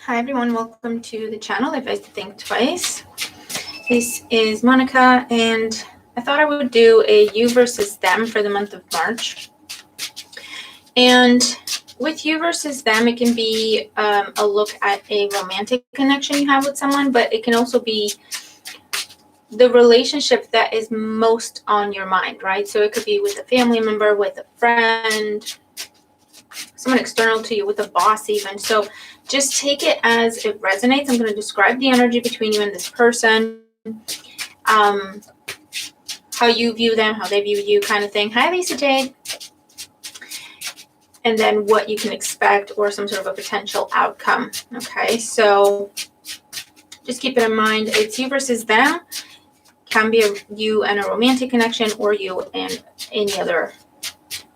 Hi everyone, welcome to the channel Advice to Think Twice. This is Monica, and I thought I would do a you versus them for the month of March. And with you versus them, it can be a look at a romantic connection you have with someone, but it can also be the relationship that is most on your mind, right? So it could be with a family member, with a friend, someone external to you, with a boss even. So just take it as it resonates. I'm going to describe the energy between you and this person, how you view them, how they view you, kind of thing. Hi, Lisa Jade. And then what you can expect or some sort of a potential outcome. Okay, so just keep it in mind. It's you versus them. Can be you and a romantic connection, or you and any other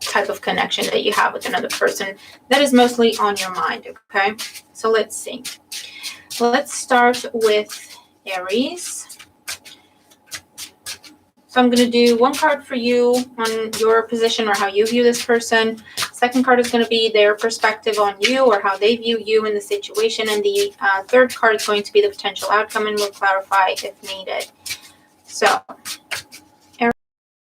type of connection that you have with another person that is mostly on your mind. Okay, so let's see. Let's start with Aries. So I'm going to do one card for you on your position or how you view this person. Second card is going to be their perspective on you or how they view you in the situation. And the third card is going to be the potential outcome, and we'll clarify if needed. So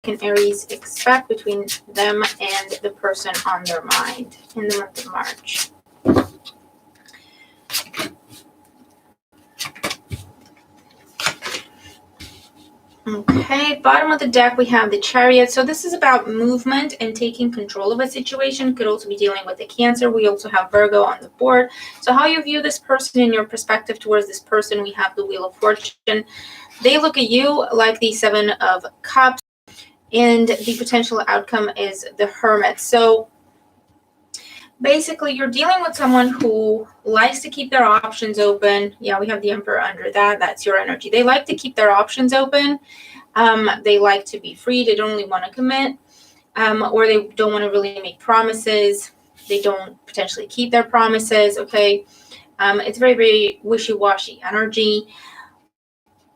can Aries expect between them and the person on their mind in the month of March? Okay, bottom of the deck we have the Chariot. So this is about movement and taking control of a situation. Could also be dealing with a Cancer. We also have Virgo on the board. So how you view this person and your perspective towards this person, we have the Wheel of Fortune. They look at you like the Seven of Cups. And the potential outcome is the Hermit. So basically, you're dealing with someone who likes to keep their options open. Yeah, we have the Emperor under that. That's your energy. They like to keep their options open. They like to be free. They don't really want to commit, or they don't want to really make promises. They don't potentially keep their promises. Okay, it's very, very wishy-washy energy.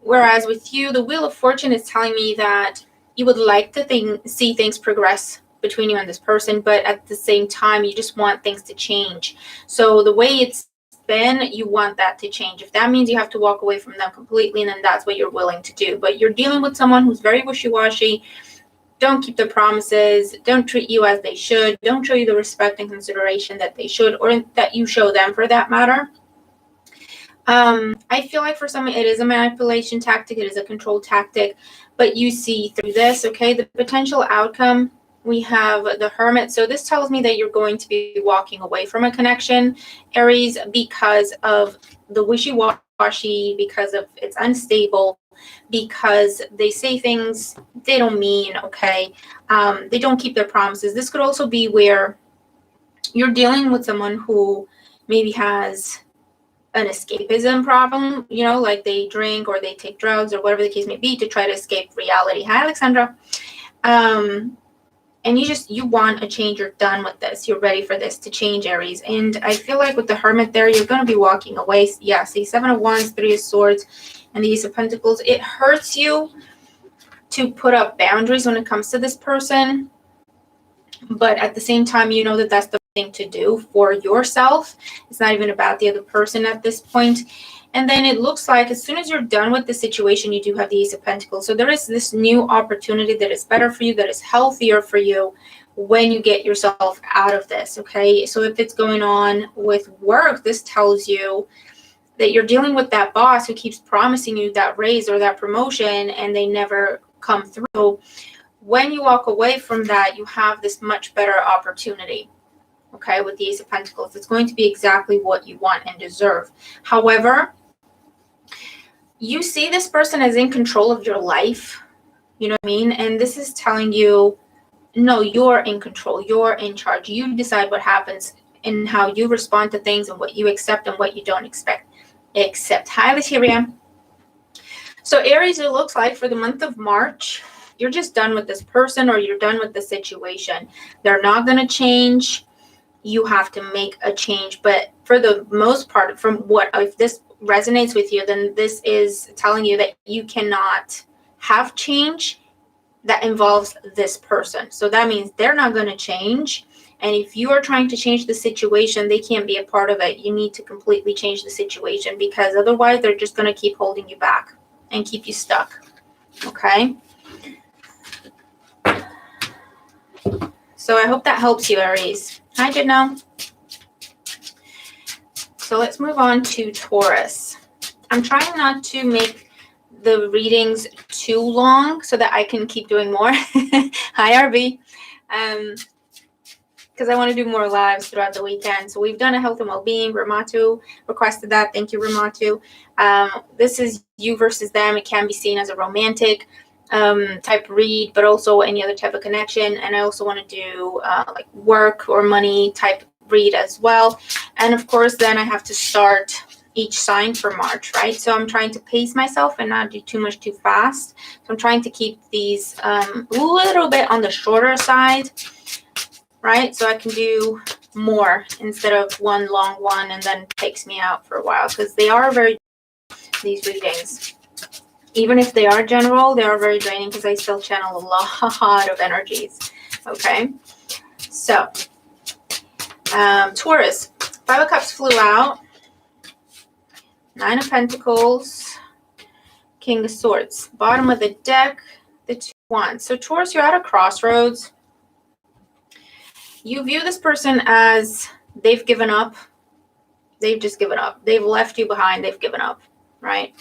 Whereas with you, the Wheel of Fortune is telling me that you would like to see things progress between you and this person, but at the same time, you just want things to change. So the way it's been, you want that to change. If that means you have to walk away from them completely, then that's what you're willing to do. But you're dealing with someone who's very wishy-washy, don't keep their promises, don't treat you as they should, don't show you the respect and consideration that they should, or that you show them for that matter. I feel like for some it is a manipulation tactic, it is a control tactic, but you see through this. Okay, the potential outcome, we have the Hermit. So this tells me that you're going to be walking away from a connection, Aries, because of the wishy-washy, because of it's unstable, because they say things they don't mean. Okay, they don't keep their promises. This could also be where you're dealing with someone who maybe has an escapism problem, you know, like they drink or they take drugs or whatever the case may be to try to escape reality. Hi, Alexandra. And you want a change. You're done with this. You're ready for this to change, Aries. And I feel like with the Hermit there, you're going to be walking away. Yeah, see, Seven of Wands, Three of Swords, and the Ace of Pentacles. It hurts you to put up boundaries when it comes to this person. But at the same time, you know that that's the thing to do for yourself. It's not even about the other person at this point. And then it looks like as soon as you're done with the situation, you do have the Ace of Pentacles. So there is this new opportunity that is better for you, that is healthier for you when you get yourself out of this. Okay, so if it's going on with work, this tells you that you're dealing with that boss who keeps promising you that raise or that promotion and they never come through. When you walk away from that, you have this much better opportunity. Okay, with the Ace of Pentacles, it's going to be exactly what you want and deserve. However, you see this person as in control of your life. You know what I mean? And this is telling you, no, you're in control. You're in charge. You decide what happens and how you respond to things and what you accept and what you don't expect. Hi, Latiria. So Aries, it looks like for the month of March, you're just done with this person or you're done with the situation. They're not going to change. You have to make a change. But for the most part, from what, if this resonates with you, then this is telling you that you cannot have change that involves this person. So that means they're not going to change. And if you are trying to change the situation, they can't be a part of it. You need to completely change the situation, because otherwise they're just going to keep holding you back and keep you stuck. Okay? So I hope that helps you, Aries. Hi, Janelle. So let's move on to Taurus. I'm trying not to make the readings too long so that I can keep doing more. Hi, RB. Because I want to do more lives throughout the weekend. So we've done a health and well-being. Ramatu requested that. Thank you, Ramatu. This is you versus them. It can be seen as a romantic type read, but also any other type of connection. And I also want to do like work or money type read as well. And of course, then I have to start each sign for March, right? So I'm trying to pace myself and not do too much too fast. So I'm trying to keep these a little bit on the shorter side, right? So I can do more instead of one long one and then it takes me out for a while, because they are very, these readings, even if they are general, they are very draining because I still channel a lot of energies. Okay, so Taurus, 5 of Cups flew out, 9 of Pentacles, King of Swords, bottom of the deck, the 2 of Wands. So Taurus, you're at a crossroads. You view this person as they've given up. They've just given up. They've left you behind. They've given up, right?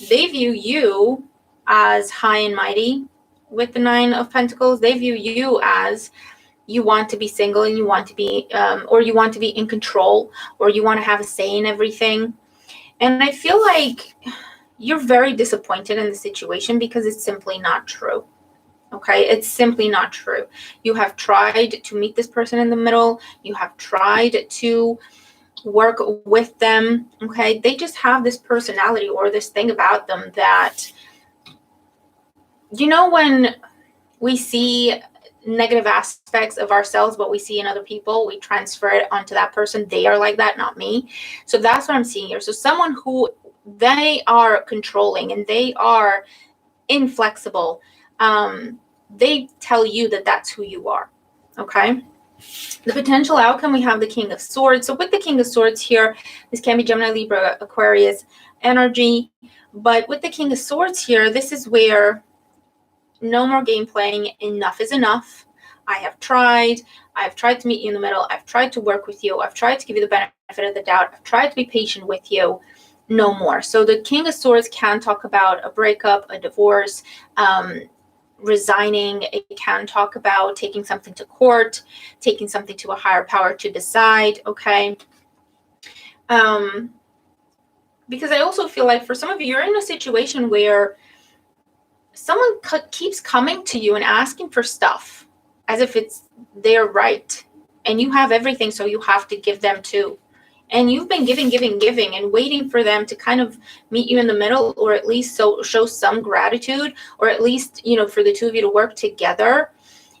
They view you as high and mighty with the 9 of Pentacles. They view you as you want to be single and you want to be, or you want to be in control, or you want to have a say in everything. And I feel like you're very disappointed in the situation because it's simply not true. Okay, it's simply not true. You have tried to meet this person in the middle. You have tried to work with them. Okay, they just have this personality or this thing about them that, you know, when we see negative aspects of ourselves, what we see in other people, we transfer it onto that person. They are like that, not me. So that's what I'm seeing here. So someone who, they are controlling and they are inflexible. They tell you that that's who you are. Okay. The potential outcome, we have the King of Swords. So with the King of Swords here, this can be Gemini, Libra, Aquarius energy. But with the King of Swords here, this is where no more game playing. Enough is enough. I have tried. I've tried to meet you in the middle. I've tried to work with you. I've tried to give you the benefit of the doubt. I've tried to be patient with you. No more. So the King of Swords can talk about a breakup, a divorce, resigning. It can talk about taking something to court, taking something to a higher power to decide. Okay. Because I also feel like for some of you, you're in a situation where someone keeps coming to you and asking for stuff as if it's their right, and you have everything, so you have to give them too. And you've been giving and waiting for them to kind of meet you in the middle, or at least show some gratitude, or at least, you know, for the two of you to work together.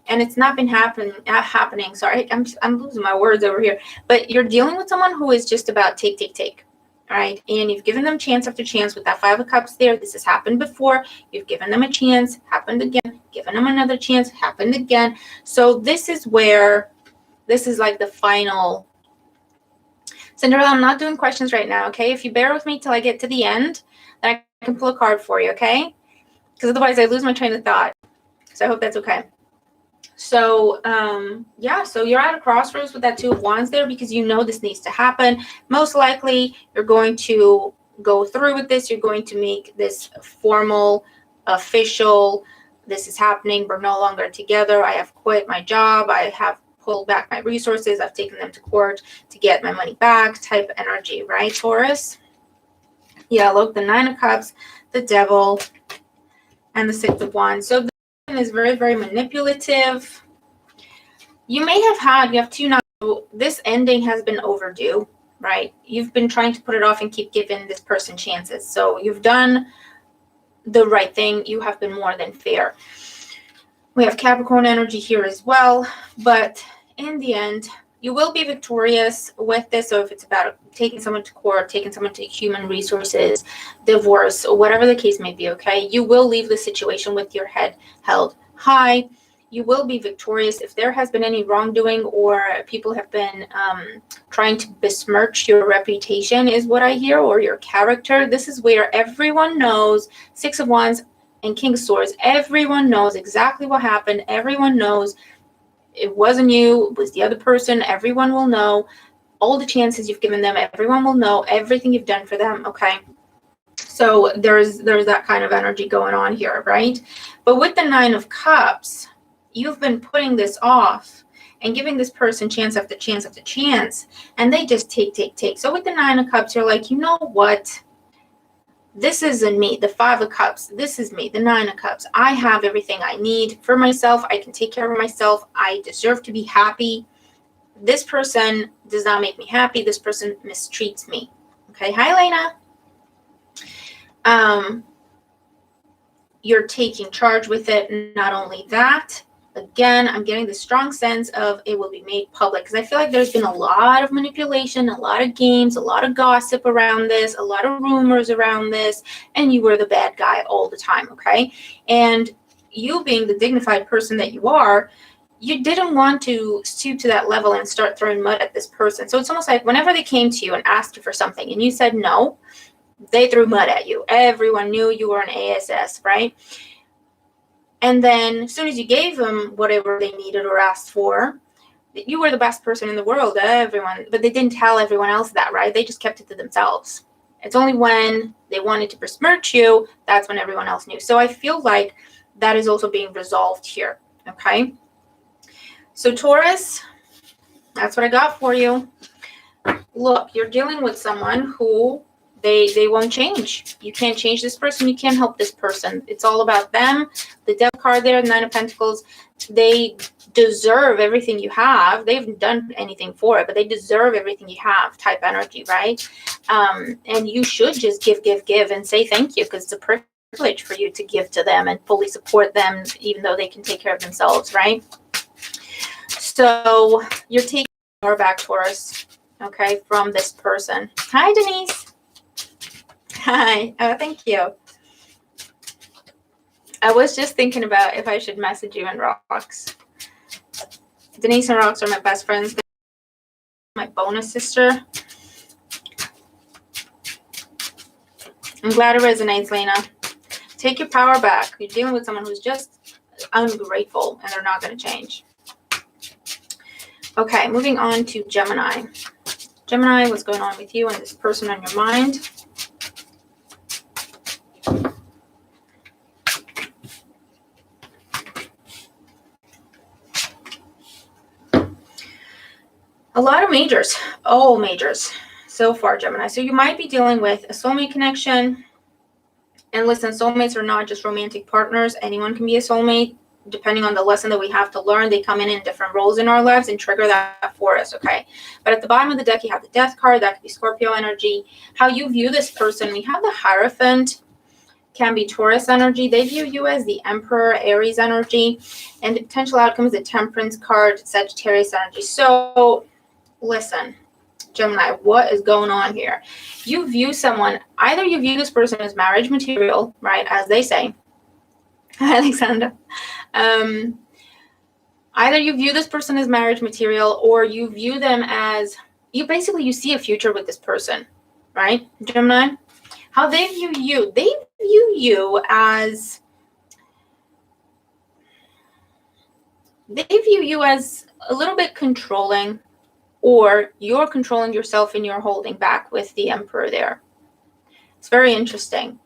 And it's not been happening. Sorry, I'm losing my words over here. But you're dealing with someone who is just about take. All right. And you've given them chance after chance with that 5 of Cups there. This has happened before. You've given them a chance, happened again, given them another chance, happened again. So this is where, this is like the final. Cinderella, I'm not doing questions right now, okay? If you bear with me till I get to the end, then I can pull a card for you, okay? Because otherwise I lose my train of thought. So I hope that's okay. So, yeah, so you're at a crossroads with that 2 of Wands there because you know this needs to happen. Most likely you're going to go through with this. You're going to make this formal, official. This is happening. We're no longer together. I have quit my job. I have pulled back my resources. I've taken them to court to get my money back type energy, right, Taurus? Yeah, look, the 9 of Cups, the Devil, and the 6 of Wands. So this is very, very manipulative. You have 2 now. This ending has been overdue, right? You've been trying to put it off and keep giving this person chances. So you've done the right thing. You have been more than fair. We have Capricorn energy here as well, but in the end, you will be victorious with this. So if it's about taking someone to court, taking someone to human resources, divorce, or whatever the case may be, okay, you will leave the situation with your head held high. You will be victorious. If there has been any wrongdoing or people have been trying to besmirch your reputation, is what I hear, or your character, this is where everyone knows, Six of Wands and King of Swords, everyone knows exactly what happened. Everyone knows it wasn't you, it was the other person. Everyone will know all the chances you've given them. Everyone will know everything you've done for them, okay? So there's that kind of energy going on here, right? But with the Nine of Cups, you've been putting this off and giving this person chance after chance after chance, and they just take. So with the Nine of Cups, you're like, you know what? This isn't me. The Five of Cups, this is me. The Nine of Cups, I have everything I need for myself. I can take care of myself. I deserve to be happy. This person does not make me happy. This person mistreats me. Okay, hi, Lena. You're taking charge with it. Not only that, again, I'm getting the strong sense of it will be made public, because I feel like there's been a lot of manipulation, a lot of games, a lot of gossip around this, a lot of rumors around this, and you were the bad guy all the time, okay? And you being the dignified person that you are, you didn't want to stoop to that level and start throwing mud at this person. So it's almost like whenever they came to you and asked you for something and you said no, they threw mud at you. Everyone knew you were an ASS, right? And then as soon as you gave them whatever they needed or asked for, you were the best person in the world, everyone. But they didn't tell everyone else that, right? They just kept it to themselves. It's only when they wanted to besmirch you, that's when everyone else knew. So I feel like that is also being resolved here, okay? So Taurus, that's what I got for you. Look, you're dealing with someone who they won't change. You can't change this person. You can't help this person. It's all about them. The Devil card there, Nine of Pentacles, they deserve everything you have. They haven't done anything for it, but they deserve everything you have type energy, right? And you should just give and say thank you, because it's a privilege for you to give to them and fully support them, even though they can take care of themselves, right? So you're taking power back, Taurus, okay, from this person. Hi, Denise. Hi. Oh, thank you. I was just thinking about if I should message you in Rocks. Denise and Rocks are my best friends. My bonus sister. I'm glad it resonates, Lena. Take your power back. You're dealing with someone who's just ungrateful, and they're not going to change. Okay, moving on to Gemini. Gemini, what's going on with you and this person on your mind? A lot of majors, all majors so far, Gemini. So you might be dealing with a soulmate connection. And listen, soulmates are not just romantic partners. Anyone can be a soulmate. Depending on the lesson that we have to learn, they come in different roles in our lives and trigger that for us, okay? But at the bottom of the deck, you have the Death card. That could be Scorpio energy. How you view this person, we have the Hierophant, can be Taurus energy. They view you as the Emperor, Aries energy. And the potential outcome is the Temperance card, Sagittarius energy. So listen, Gemini, what is going on here? You view someone, either you view this person as marriage material, right, as they say. Hi, Alexandra. Either you view this person as marriage material, or you view them as, you see a future with this person, right, Gemini? How they view you as, a little bit controlling, or you're controlling yourself and you're holding back with the Emperor there. It's very interesting.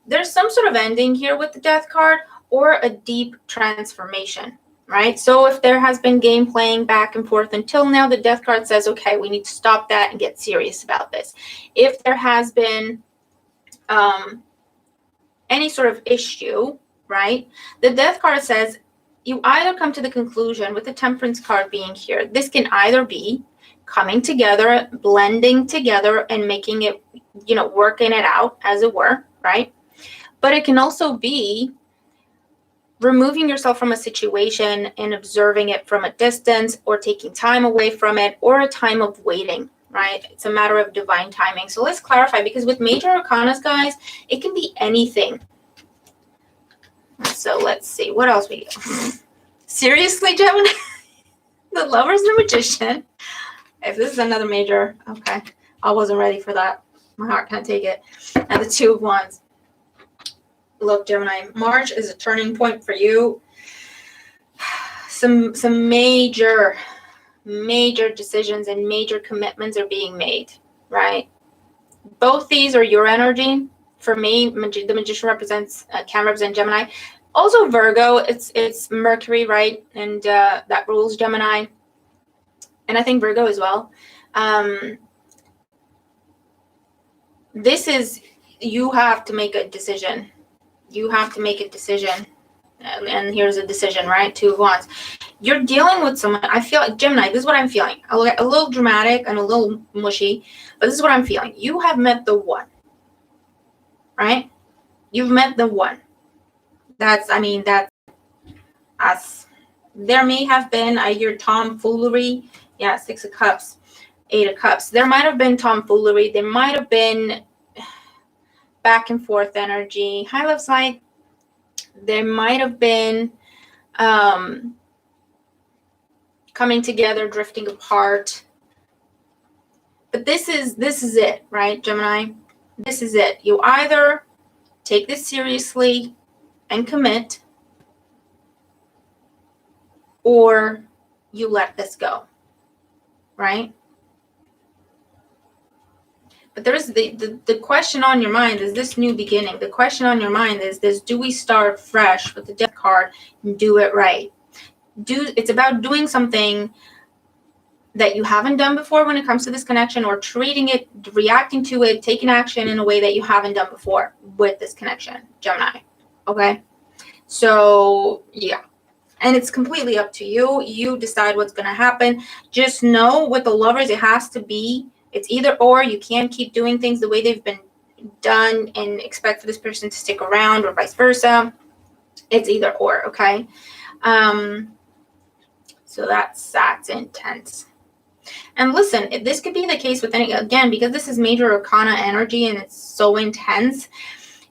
There's some sort of ending here with the Death card, or a deep transformation, right? So if there has been game playing back and forth until now, the Death card says, okay, we need to stop that and get serious about this. If there has been any sort of issue, right? The Death card says you either come to the conclusion, with the Temperance card being here, this can either be coming together, blending together, and making it, working it out, as it were, right? But it can also be removing yourself from a situation and observing it from a distance, or taking time away from it, or a time of waiting, right? It's a matter of divine timing. So let's clarify, because with major arcanas, guys, it can be anything. So let's see. What else we get? Seriously, Gemini? The Lovers, the Magician. If this is another major, okay. I wasn't ready for that. My heart can't take it. And the Two of Wands. Look, Gemini, March is a turning point for you. Some major decisions and major commitments are being made, right? Both these are your energy. For me, the Magician represents, can represent Gemini. Also Virgo, it's Mercury, right? And that rules Gemini. And I think Virgo as well. This is, you have to make a decision. You have to make a decision. And here's a decision, right? Two of Wands. You're dealing with someone. I feel like, Gemini, this is what I'm feeling. A little dramatic and a little mushy, but this is what I'm feeling. You have met the one, right? You've met the one. That's us. There may have been, I hear tomfoolery. Yeah, Six of Cups, Eight of Cups. There might have been tomfoolery. There might have been back and forth energy. High love side. There might have been coming together, drifting apart. But this is it, right, Gemini? This is it. You either take this seriously and commit, or you let this go, right? But there is the question on your mind is this new beginning. The question on your mind is this: do we start fresh with the Death card and do it right? It's about doing something that you haven't done before when it comes to this connection, or treating it, reacting to it, taking action in a way that you haven't done before with this connection, Gemini. Okay? So, yeah. And it's completely up to you. You decide what's going to happen. Just know with the Lovers, it has to be, it's either or. You can't keep doing things the way they've been done and expect for this person to stick around, or vice versa. It's either or, okay? So that's intense. And listen, this could be the case with any, again, because this is major arcana energy and it's so intense,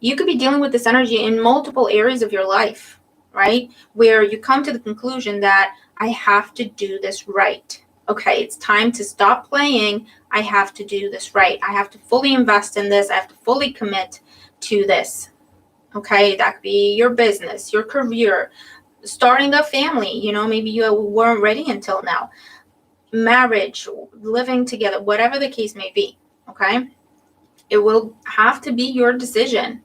you could be dealing with this energy in multiple areas of your life, right? Where you come to the conclusion that I have to do this right. Okay, it's time to stop playing. I have to do this right. I have to fully invest in this. I have to fully commit to this. Okay, that could be your business, your career, starting a family. You know, maybe you weren't ready until now. Marriage, living together, whatever the case may be. Okay, it will have to be your decision.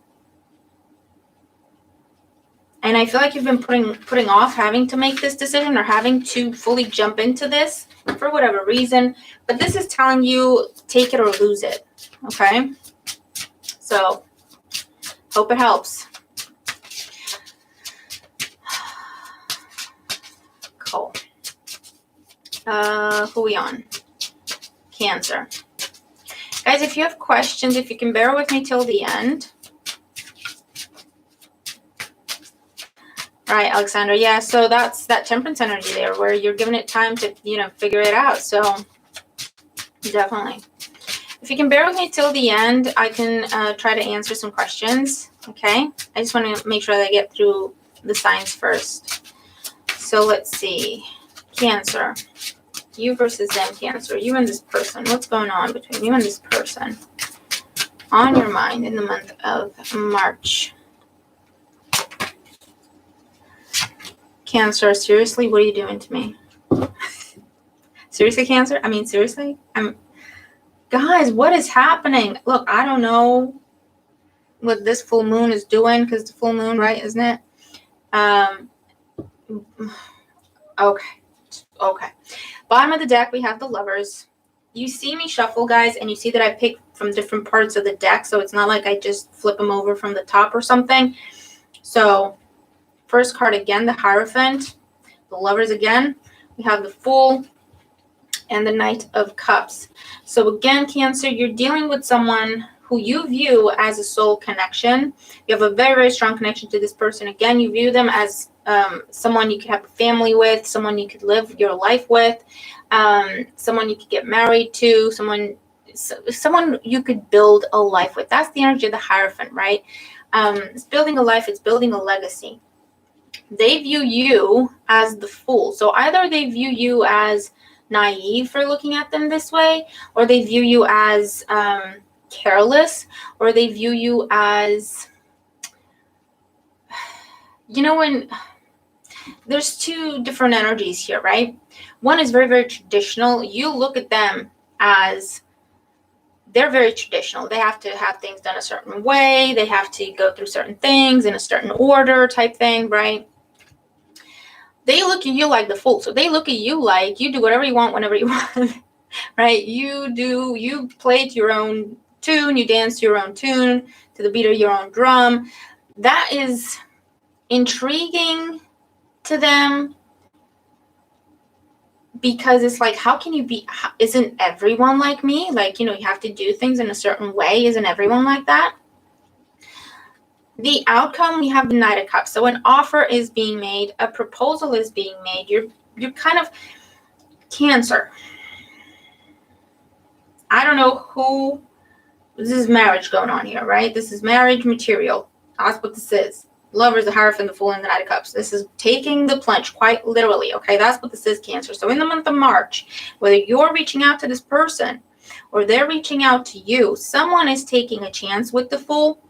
And I feel like you've been putting off having to make this decision, or having to fully jump into this for whatever reason. But this is telling you, take it or lose it. Okay, so hope it helps. Cool. Who are we on? Cancer. Guys, if you have questions, if you can bear with me till the end. Right, Alexandra. Yeah, so that's that Temperance energy there, where you're giving it time to, figure it out. So definitely. If you can bear with me till the end, I can try to answer some questions. Okay. I just want to make sure that I get through the signs first. So let's see. Cancer. You versus them, Cancer. You and this person. What's going on between you and this person on your mind in the month of March? Cancer, seriously, what are you doing to me? Seriously, Cancer? I mean, seriously? Guys, what is happening? Look, I don't know what this full moon is doing, because the full moon, right, isn't it? Okay. Bottom of the deck, we have the Lovers. You see me shuffle, guys, and you see that I pick from different parts of the deck, so it's not like I just flip them over from the top or something. So first card again, the Hierophant. The Lovers again. We have the Fool and the Knight of Cups. So again, Cancer, you're dealing with someone who you view as a soul connection. You have a very, very strong connection to this person. Again, you view them as someone you could have a family with, someone you could live your life with, someone you could get married to, someone you could build a life with. That's the energy of the Hierophant, right? It's building a life. It's building a legacy. they view you as the fool. So either they view you as naive for looking at them this way, or they view you as careless, or they view you as, you know, when there's two different energies here, right? One is very, very traditional. You look at them as they're very traditional. They have to have things done a certain way. They have to go through certain things in a certain order type thing, right? They look at you like the fool. So they look at you like you do whatever you want whenever you want, right? You play to your own tune. You dance to your own tune, to the beat of your own drum. That is intriguing to them, because it's like, how can you be, isn't everyone like me? Like, you know, you have to do things in a certain way. Isn't everyone like that? The outcome, we have the Knight of Cups. So an offer is being made, a proposal is being made. You're kind of Cancer. I don't know who, this is marriage going on here, right? This is marriage material. That's what this is. Lovers, the Hierophant, the Fool, and the Knight of Cups. This is taking the plunge, quite literally, okay? That's what this is, Cancer. So in the month of March, whether you're reaching out to this person or they're reaching out to you, someone is taking a chance with the Fool.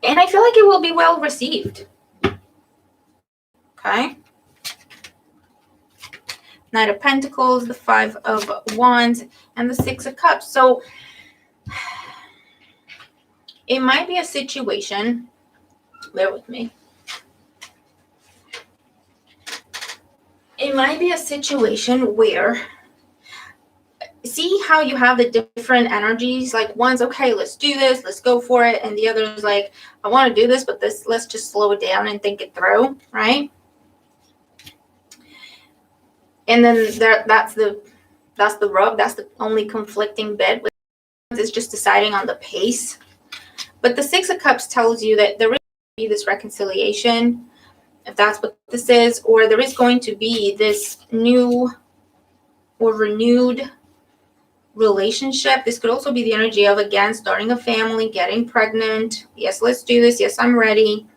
And I feel like it will be well received. Okay? Knight of Pentacles, the Five of Wands, and the Six of Cups. So it might be a situation, bear with me. It might be a situation where, see how you have the different energies? Like one's, okay, let's do this, let's go for it. And the other is like, I want to do this, but let's just slow it down and think it through, right? And then that's the rub. That's the only conflicting bit. It's just deciding on the pace. But the Six of Cups tells you that there is going to be this reconciliation, if that's what this is, or there is going to be this new or renewed relationship. This could also be the energy of, again, starting a family, getting pregnant. Yes, let's do this. Yes, I'm ready.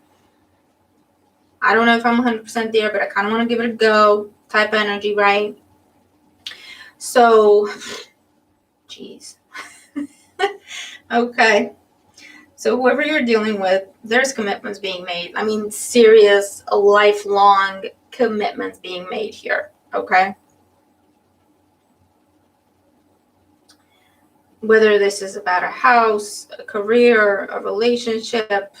I don't know if I'm 100% there, but I kind of want to give it a go type of energy, right? So, geez. Okay. So whoever you're dealing with, there's commitments being made. I mean, serious, lifelong commitments being made here, okay? Whether this is about a house, a career, a relationship,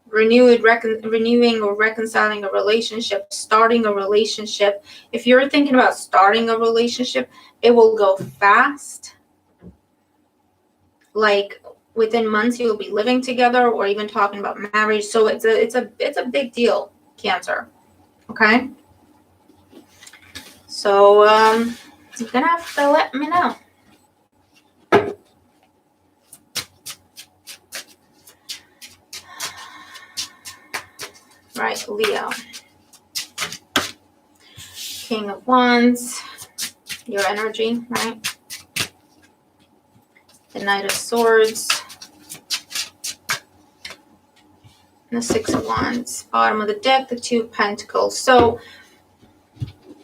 renewing or reconciling a relationship, starting a relationship. If you're thinking about starting a relationship, it will go fast. Like within months, you'll be living together or even talking about marriage. So it's a big deal, Cancer. Okay. So you're gonna have to let me know. Right, Leo. King of Wands, your energy, right? The Knight of Swords. And the Six of Wands. Bottom of the deck, the Two of Pentacles. So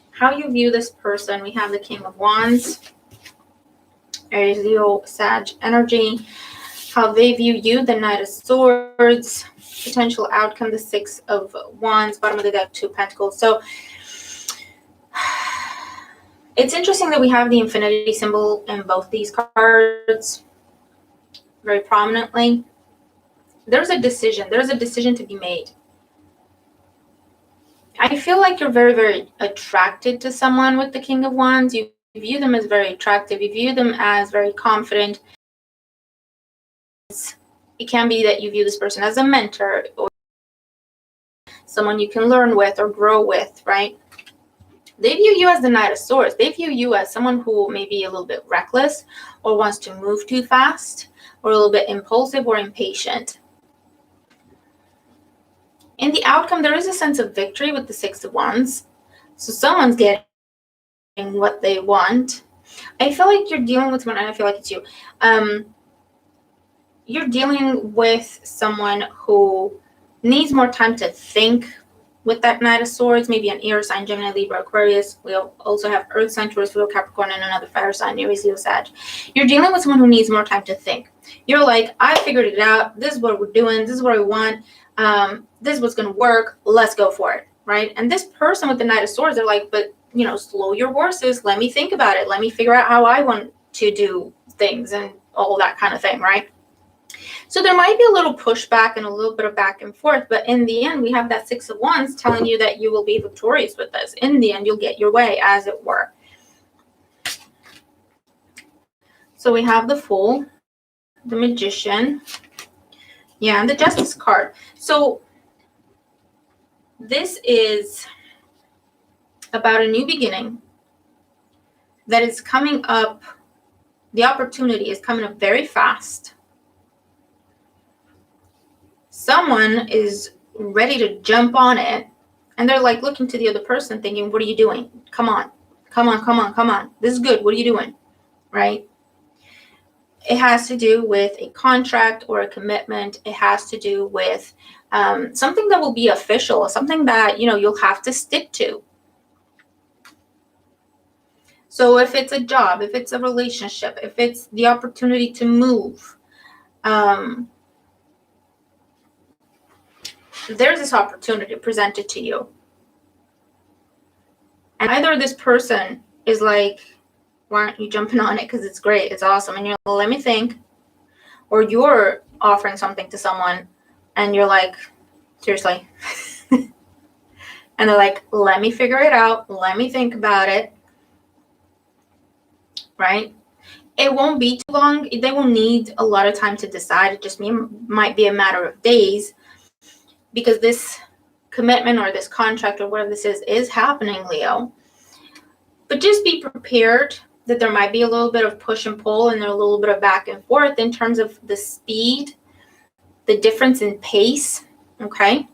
how you view this person, we have the King of Wands. Aries, Leo, Sag energy. How they view you, the Knight of Swords. Potential outcome, the Six of Wands. Bottom of the deck, Two of Pentacles. So it's interesting that we have the infinity symbol in both these cards very prominently. There's a decision to be made. I feel like you're very, very attracted to someone with the King of Wands. You view them as very attractive. You view them as very confident. It can be that you view this person as a mentor or someone you can learn with or grow with, right? They view you as the Knight of Swords. They view you as someone who may be a little bit reckless or wants to move too fast or a little bit impulsive or impatient. In the outcome, there is a sense of victory with the Six of Wands. So someone's getting what they want. I feel like you're dealing with someone, and I feel like it's you. You're dealing with someone who needs more time to think with that Knight of Swords, maybe an air sign, Gemini, Libra, Aquarius. We also have Earth sign, Taurus, Virgo, Capricorn, and another fire sign, Aries, Leo, Sag. You're dealing with someone who needs more time to think. You're like, I figured it out. This is what we're doing. This is what I want. This is what's going to work. Let's go for it, right? And this person with the Knight of Swords, they're like, but, you know, slow your horses. Let me think about it. Let me figure out how I want to do things and all that kind of thing, right? So there might be a little pushback and a little bit of back and forth, but in the end, we have that Six of Wands telling you that you will be victorious with this. In the end, you'll get your way, as it were. So we have the Fool, the Magician, yeah, and the Justice card. So this is about a new beginning that is coming up. The opportunity is coming up very fast. Someone is ready to jump on it, and they're like looking to the other person thinking, what are you doing? Come on, come on, come on, come on. This is good. What are you doing? Right? It has to do with a contract or a commitment. It has to do with something that will be official, something that, you know, you'll have to stick to. So if it's a job, if it's a relationship, if it's the opportunity to move, there's this opportunity presented to you. And either this person is like, why aren't you jumping on it? Because it's great, it's awesome. And you're like, well, let me think. Or you're offering something to someone and you're like, seriously. And they're like, let me figure it out. Let me think about it. Right? It won't be too long. They will need a lot of time to decide. It just might be a matter of days. Because this commitment or this contract or whatever this is happening, Leo. But just be prepared that there might be a little bit of push and pull and a little bit of back and forth in terms of the speed, the difference in pace, okay,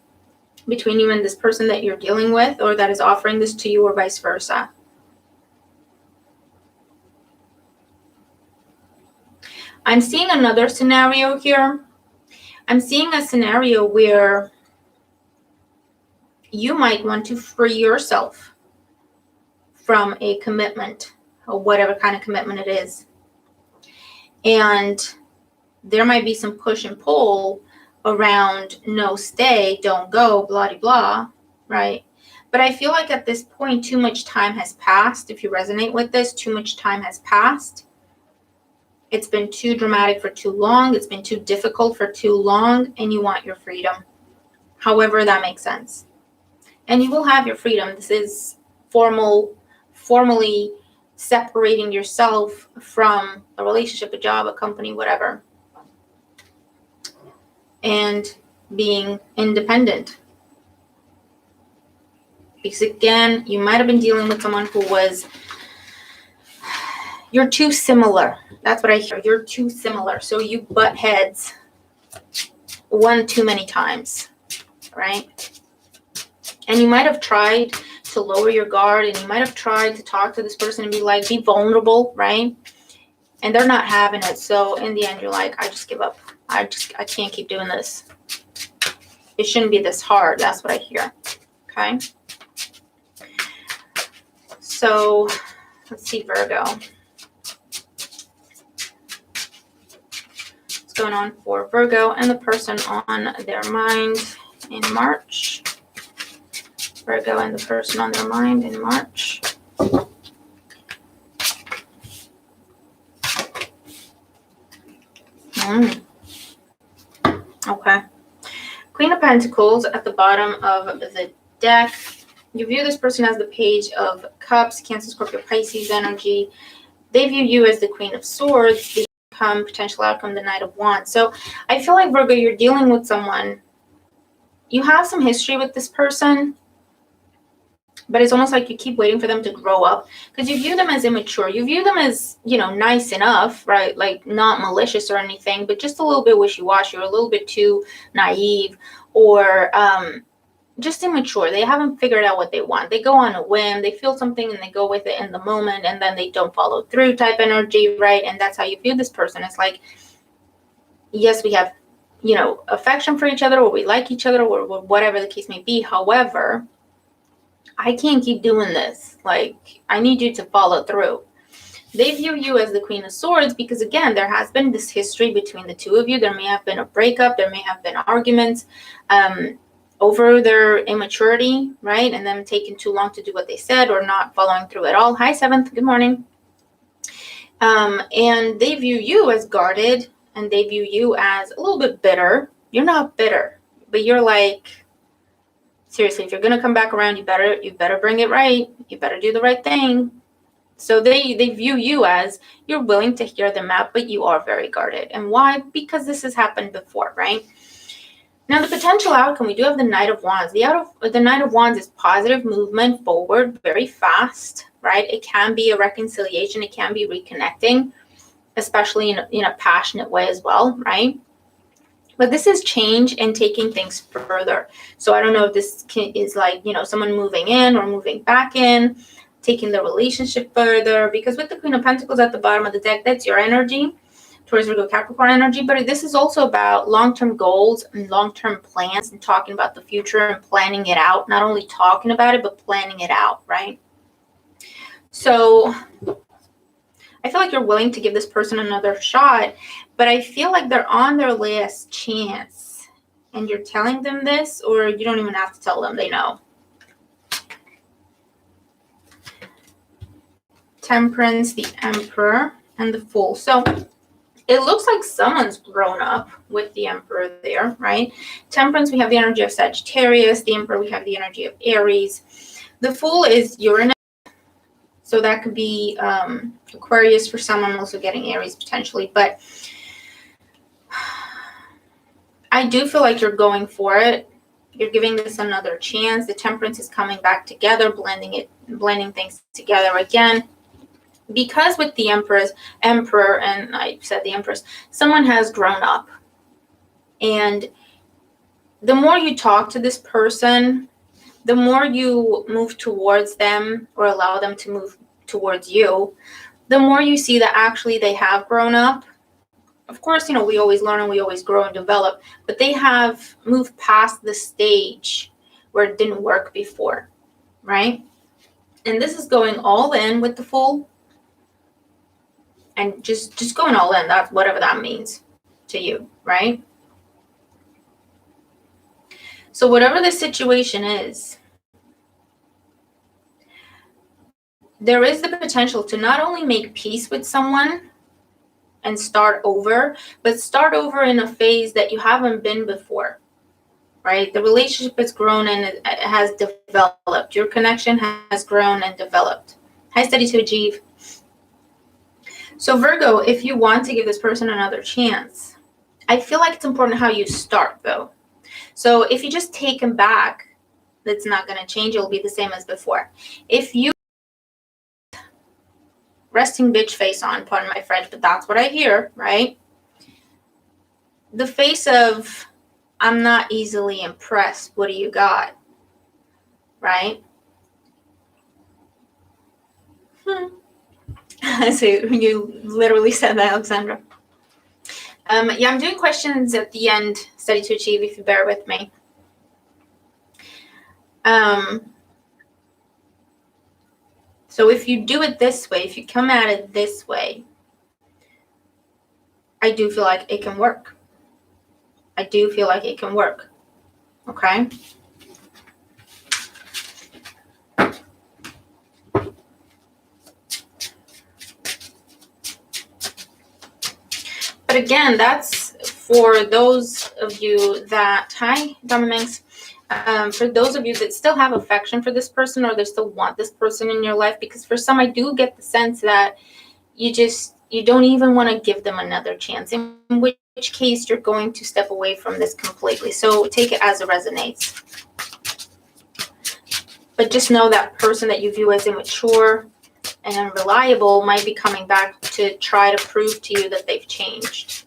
between you and this person that you're dealing with or that is offering this to you or vice versa. I'm seeing another scenario here. I'm seeing a scenario where you might want to free yourself from a commitment or whatever kind of commitment it is. And there might be some push and pull around no, stay, don't go, blah, blah, blah, right? But I feel like at this point, too much time has passed. If you resonate with this, too much time has passed. It's been too dramatic for too long. It's been too difficult for too long, and you want your freedom. However that makes sense. And you will have your freedom. This is formally separating yourself from a relationship, a job, a company, whatever. And being independent. Because again, you might have been dealing with someone who was, you're too similar. That's what I hear. You're too similar. So you butt heads one too many times, right? And you might have tried to lower your guard, and you might have tried to talk to this person and be like, be vulnerable, right? And they're not having it. So in the end, you're like, I just give up. I can't keep doing this. It shouldn't be this hard. That's what I hear. Okay. So let's see, Virgo. What's going on for Virgo and the person on their mind in March? Virgo and the person on their mind in March. Okay. Queen of Pentacles at the bottom of the deck. You view this person as the Page of Cups, Cancer, Scorpio, Pisces energy. They view you as the Queen of Swords. The potential outcome, the Knight of Wands. So I feel like, Virgo, you're dealing with someone. You have some history with this person. But it's almost like you keep waiting for them to grow up because you view them as immature. You view them as, you know, nice enough, right? Like not malicious or anything, but just a little bit wishy-washy or a little bit too naive or just immature. They haven't figured out what they want. They go on a whim. They feel something and they go with it in the moment and then they don't follow through type energy, right? And that's how you view this person. It's like, yes, we have you know, affection for each other, or we like each other, or whatever the case may be. However, I can't keep doing this. Like, I need you to follow through. They view you as the Queen of Swords because, again, there has been this history between the two of you. There may have been a breakup. There may have been arguments over their immaturity, right? And them taking too long to do what they said or not following through at all. Hi, Seventh. Good morning. And they view you as guarded, and they view you as a little bit bitter. You're not bitter, but you're like, seriously, if you're going to come back around, you better bring it right. You better do the right thing. So they view you as you're willing to hear them out, but you are very guarded. And why? Because this has happened before, right? Now, the potential outcome, we do have the Knight of Wands. The Knight of Wands is positive movement forward, very fast, right? It can be a reconciliation. It can be reconnecting, especially in a passionate way as well, right? But this is change and taking things further. So I don't know if this is like, you know, someone moving in or moving back in, taking the relationship further, because with the Queen of Pentacles at the bottom of the deck, that's your energy, Taurus, Virgo, Capricorn energy. But this is also about long-term goals and long-term plans and talking about the future and planning it out. Not only talking about it, but planning it out, right? So I feel like you're willing to give this person another shot, but I feel like they're on their last chance. And you're telling them this, or you don't even have to tell them, they know. Temperance, the Emperor, and the Fool. So it looks like someone's grown up with the Emperor there, right? Temperance, we have the energy of Sagittarius. The Emperor, we have the energy of Aries. The Fool is Uranus. So that could be Aquarius for some. I'm also getting Aries potentially. But I do feel like you're going for it. You're giving this another chance. The Temperance is coming back together, blending things together again. Because with the Emperor, and I said the Empress, someone has grown up. And the more you talk to this person, the more you move towards them or allow them to move towards you, the more you see that actually they have grown up. Of course, you know, we always learn and we always grow and develop, but they have moved past the stage where it didn't work before, right? And this is going all in with the Fool. And just going all in, that's whatever that means to you, right? So whatever the situation is, there is the potential to not only make peace with someone and start over, but start over in a phase that you haven't been before, right? The relationship has grown and it has developed. Your connection has grown and developed. Hi, Steady to Achieve. So Virgo, if you want to give this person another chance, I feel like it's important how you start, though. So if you just take him back, that's not going to change. It will be the same as before. If you resting bitch face on, pardon my French, but that's what I hear, right? The face of, I'm not easily impressed. What do you got? Right? So you literally said that, Alexandra. Yeah, I'm doing questions at the end, Study to Achieve, if you bear with me. So if you do it this way, if you come at it this way, I do feel like it can work. I do feel like it can work. Okay? But again, that's for those of you that, hi, Dominix, for those of you that still have affection for this person or they still want this person in your life, because for some, I do get the sense that you don't even want to give them another chance, in which case you're going to step away from this completely. So take it as it resonates. But just know that person that you view as immature and unreliable might be coming back to try to prove to you that they've changed.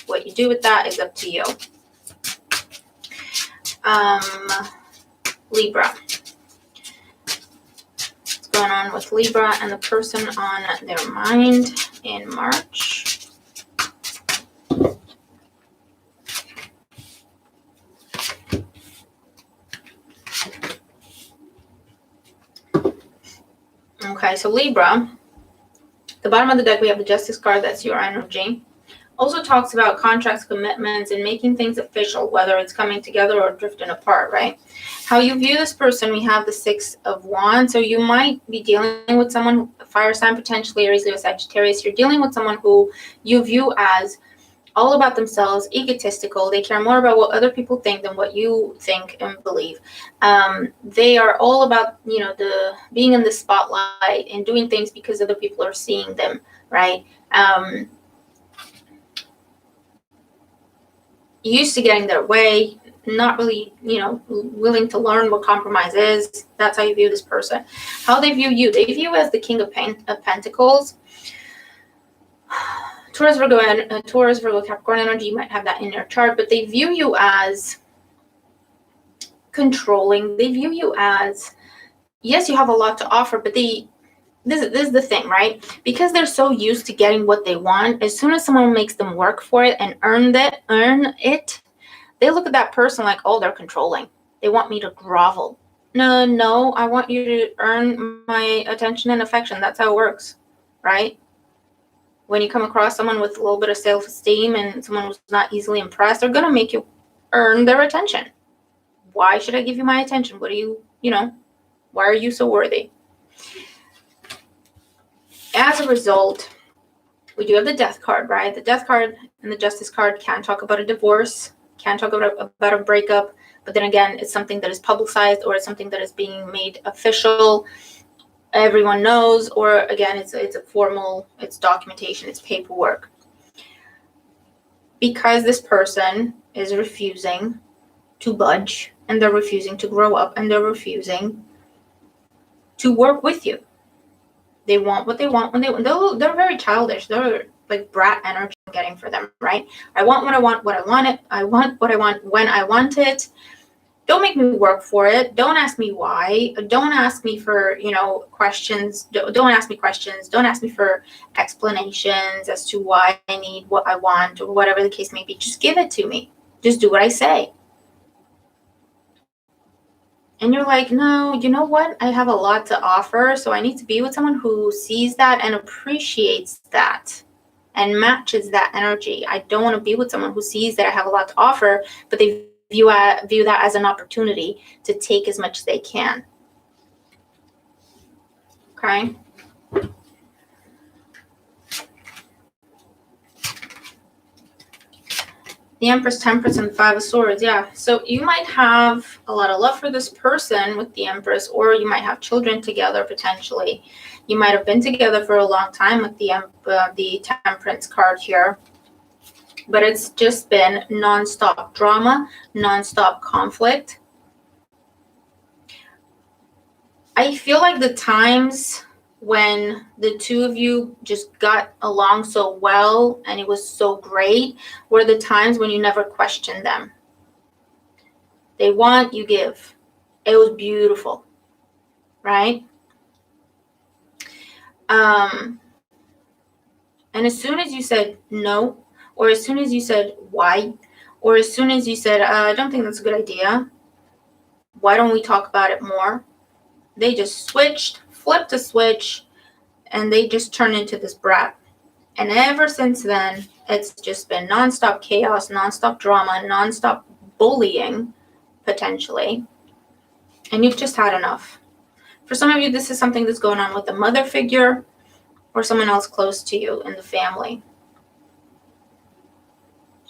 What you do with that is up to you. Libra. What's going on with Libra and the person on their mind in March? Okay, so Libra, the bottom of the deck, we have the Justice card. That's your energy. Also talks about contracts, commitments, and making things official, whether it's coming together or drifting apart, right? How you view this person, we have the Six of Wands. So you might be dealing with someone, fire sign, potentially Aries, Leo, Sagittarius. You're dealing with someone who you view as all about themselves, egotistical. They care more about what other people think than what you think and believe. They are all about, the being in the spotlight and doing things because other people are seeing them, right? Used to getting their way, not really, willing to learn what compromise is. That's how you view this person. How they view you, they view you as the King of Pentacles. Taurus, Virgo, Capricorn energy, you might have that in your chart, but they view you as controlling. They view you as, yes, you have a lot to offer, but this is the thing, right? Because they're so used to getting what they want, as soon as someone makes them work for it and earn it, they look at that person like, oh, they're controlling. They want me to grovel. No, I want you to earn my attention and affection. That's how it works, right? When you come across someone with a little bit of self-esteem and someone who's not easily impressed, they're going to make you earn their attention. Why should I give you my attention? What do you, why are you so worthy? As a result, we do have the Death card, right? The Death card and the Justice card can talk about a divorce, can talk about a breakup, but then again, it's something that is publicized or it's something that is being made official. Everyone knows, or again, it's a formal, it's documentation, it's paperwork. Because this person is refusing to budge, and they're refusing to grow up, and they're refusing to work with you. They want what they want when they're very childish. They're like brat energy I'm getting for them, right? I want what I want, I want what I want when I want it. Don't make me work for it. Don't ask me why. Don't ask me for, questions. Don't ask me questions. Don't ask me for explanations as to why I need what I want or whatever the case may be. Just give it to me. Just do what I say. And you're like, no, you know what? I have a lot to offer. So I need to be with someone who sees that and appreciates that and matches that energy. I don't want to be with someone who sees that I have a lot to offer, but they view that as an opportunity to take as much as they can. Okay. The Empress, Temperance, and the Five of Swords. Yeah. So you might have a lot of love for this person with the Empress, or you might have children together potentially. You might have been together for a long time with the Temperance card here. But it's just been nonstop drama, nonstop conflict. I feel like the times when the two of you just got along so well and it was so great were the times when you never questioned them. They want, you give. It was beautiful, right? And as soon as you said no, or as soon as you said why, or as soon as you said, I don't think that's a good idea, why don't we talk about it more? They just flipped a switch, and they just turned into this brat. And ever since then, it's just been nonstop chaos, nonstop drama, nonstop bullying, potentially. And you've just had enough. For some of you, this is something that's going on with a mother figure or someone else close to you in the family.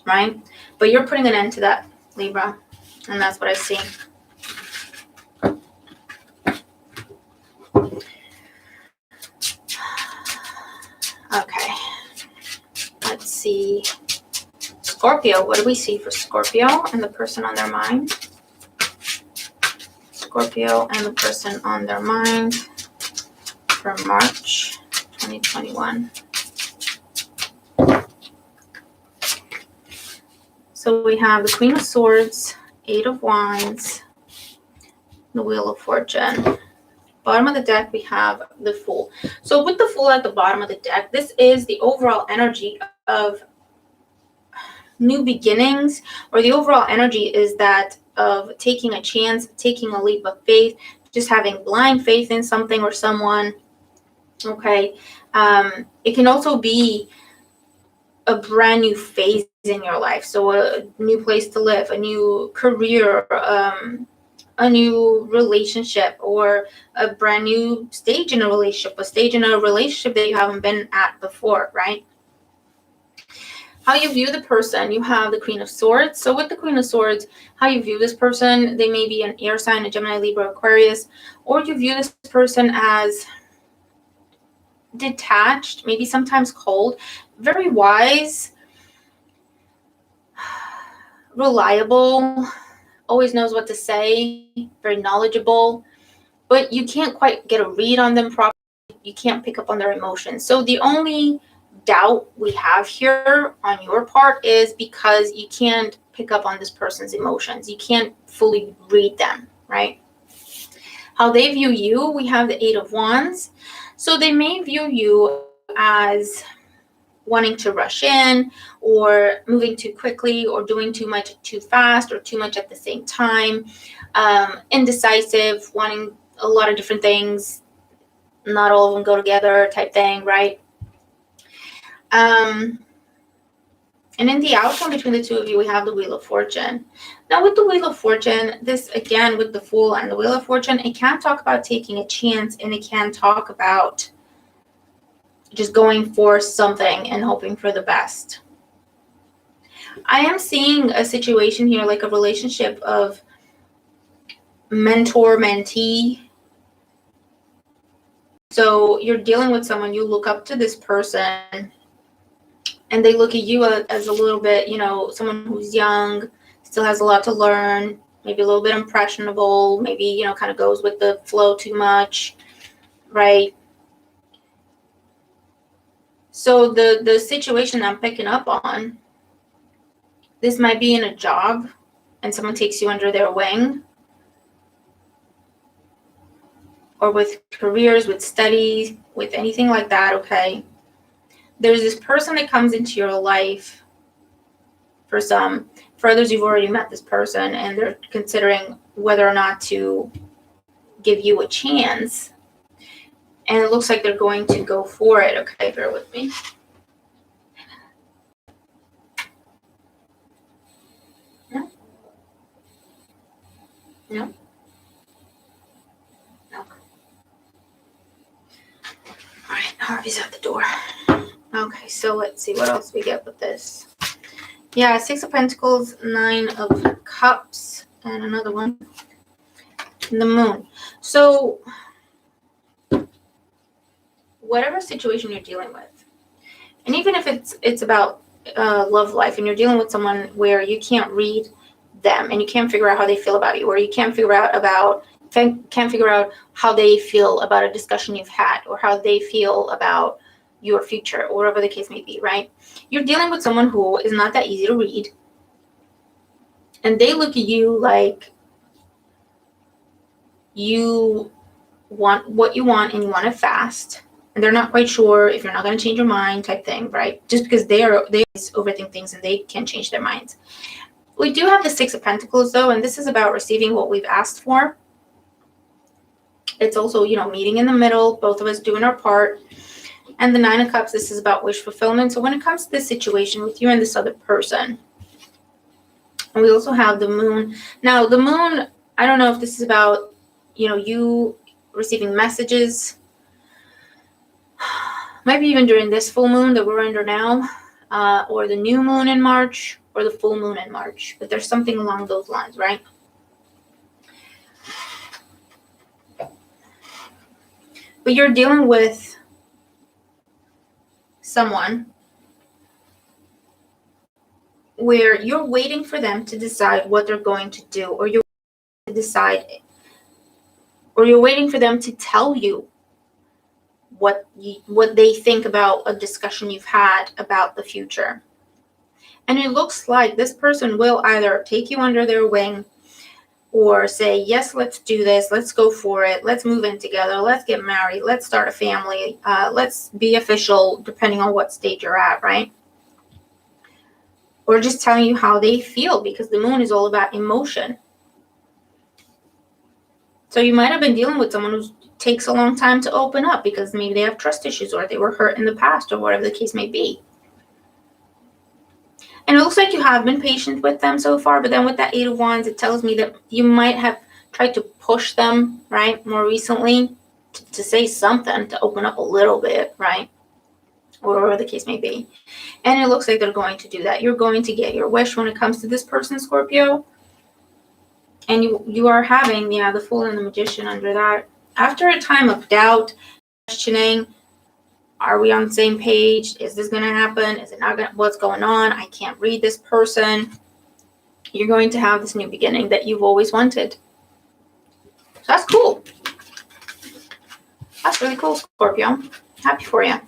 Right? But you're putting an end to that, Libra. And that's what I see. Okay. Let's see. Scorpio. What do we see for Scorpio and the person on their mind? Scorpio and the person on their mind for March 2021. So we have the Queen of Swords, Eight of Wands, the Wheel of Fortune. Bottom of the deck, we have the Fool. So with the Fool at the bottom of the deck, this is the overall energy of new beginnings, or the overall energy is that of taking a chance, taking a leap of faith, just having blind faith in something or someone. Okay. It can also be a brand new phase in your life. So a new place to live, a new career, a new relationship, or a brand new stage in a relationship, a stage in a relationship that you haven't been at before, right? How you view the person, you have the Queen of Swords. So with the Queen of Swords, how you view this person, they may be an air sign, a Gemini, Libra, Aquarius, or you view this person as detached, maybe sometimes cold, very wise, reliable, always knows what to say, very knowledgeable, but you can't quite get a read on them properly. You can't pick up on their emotions. So the only doubt we have here on your part is because you can't pick up on this person's emotions. You can't fully read them, right? How they view you, we have the Eight of Wands. So they may view you as wanting to rush in, or moving too quickly, or doing too much too fast, or too much at the same time, indecisive, wanting a lot of different things, not all of them go together type thing, right? And in the outcome between the two of you, we have the Wheel of Fortune. Now with the Wheel of Fortune, this again with the Fool and the Wheel of Fortune, it can talk about taking a chance, and it can talk about just going for something and hoping for the best. I am seeing a situation here, like a relationship of mentor-mentee. So you're dealing with someone, you look up to this person, and they look at you as a little bit, someone who's young, still has a lot to learn, maybe a little bit impressionable, maybe, kind of goes with the flow too much, right? So the situation I'm picking up on, this might be in a job and someone takes you under their wing, or with careers, with studies, with anything like that, okay? There's this person that comes into your life. For some, for others, you've already met this person and they're considering whether or not to give you a chance. And it looks like they're going to go for it. Okay, bear with me. No? No? No. All right, Harvey's at the door. Okay, so let's see what else we get with this. Yeah, Six of Pentacles, Nine of Cups, and another one. The Moon. So whatever situation you're dealing with, and even if it's about love life, and you're dealing with someone where you can't read them and you can't figure out how they feel about you, or you can't figure out how they feel about a discussion you've had, or how they feel about your future, or whatever the case may be, right? You're dealing with someone who is not that easy to read, and they look at you like you want what you want and you want it fast, and they're not quite sure if you're not going to change your mind type thing, right? Just because they overthink things and they can't change their minds. We do have the Six of Pentacles though, and this is about receiving what we've asked for. It's also, meeting in the middle, both of us doing our part. And the Nine of Cups, this is about wish fulfillment. So when it comes to this situation with you and this other person, and we also have the Moon. Now the Moon, I don't know if this is about, you receiving messages, maybe even during this full moon that we're under now, or the new moon in March, or the full moon in March. But there's something along those lines, right? But you're dealing with someone where you're waiting for them to decide what they're going to do, or you're waiting for them to tell you what they think about a discussion you've had about the future. And it looks like this person will either take you under their wing, or say, yes, let's do this, let's go for it, let's move in together, let's get married, let's start a family, let's be official, depending on what stage you're at, right? Or just telling you how they feel, because the Moon is all about emotion. So you might have been dealing with someone who takes a long time to open up because maybe they have trust issues or they were hurt in the past or whatever the case may be. And it looks like you have been patient with them so far, but then with that 8 of Wands, it tells me that you might have tried to push them, right, more recently to say something, to open up a little bit, right, or whatever the case may be. And it looks like they're going to do that. You're going to get your wish when it comes to this person, Scorpio. And you are having, yeah, the Fool and the Magician under that. After a time of doubt, questioning, are we on the same page? Is this going to happen? Is it not going to? What's going on? I can't read this person. You're going to have this new beginning that you've always wanted. So that's cool. That's really cool, Scorpio. Happy for you.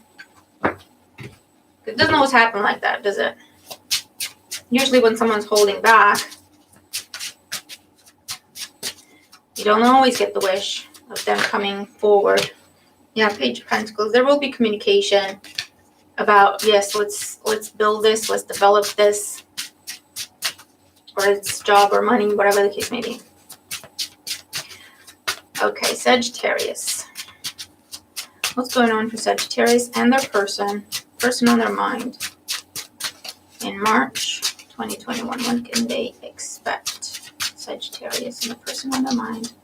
It doesn't always happen like that, does it? Usually when someone's holding back, you don't always get the wish of them coming forward. Yeah, Page of Pentacles. There will be communication about, yes, let's build this, let's develop this, or it's job or money, whatever the case may be. Okay, Sagittarius. What's going on for Sagittarius and their person on their mind in March 2021? What can they expect? Sagittarius and the person on their mind.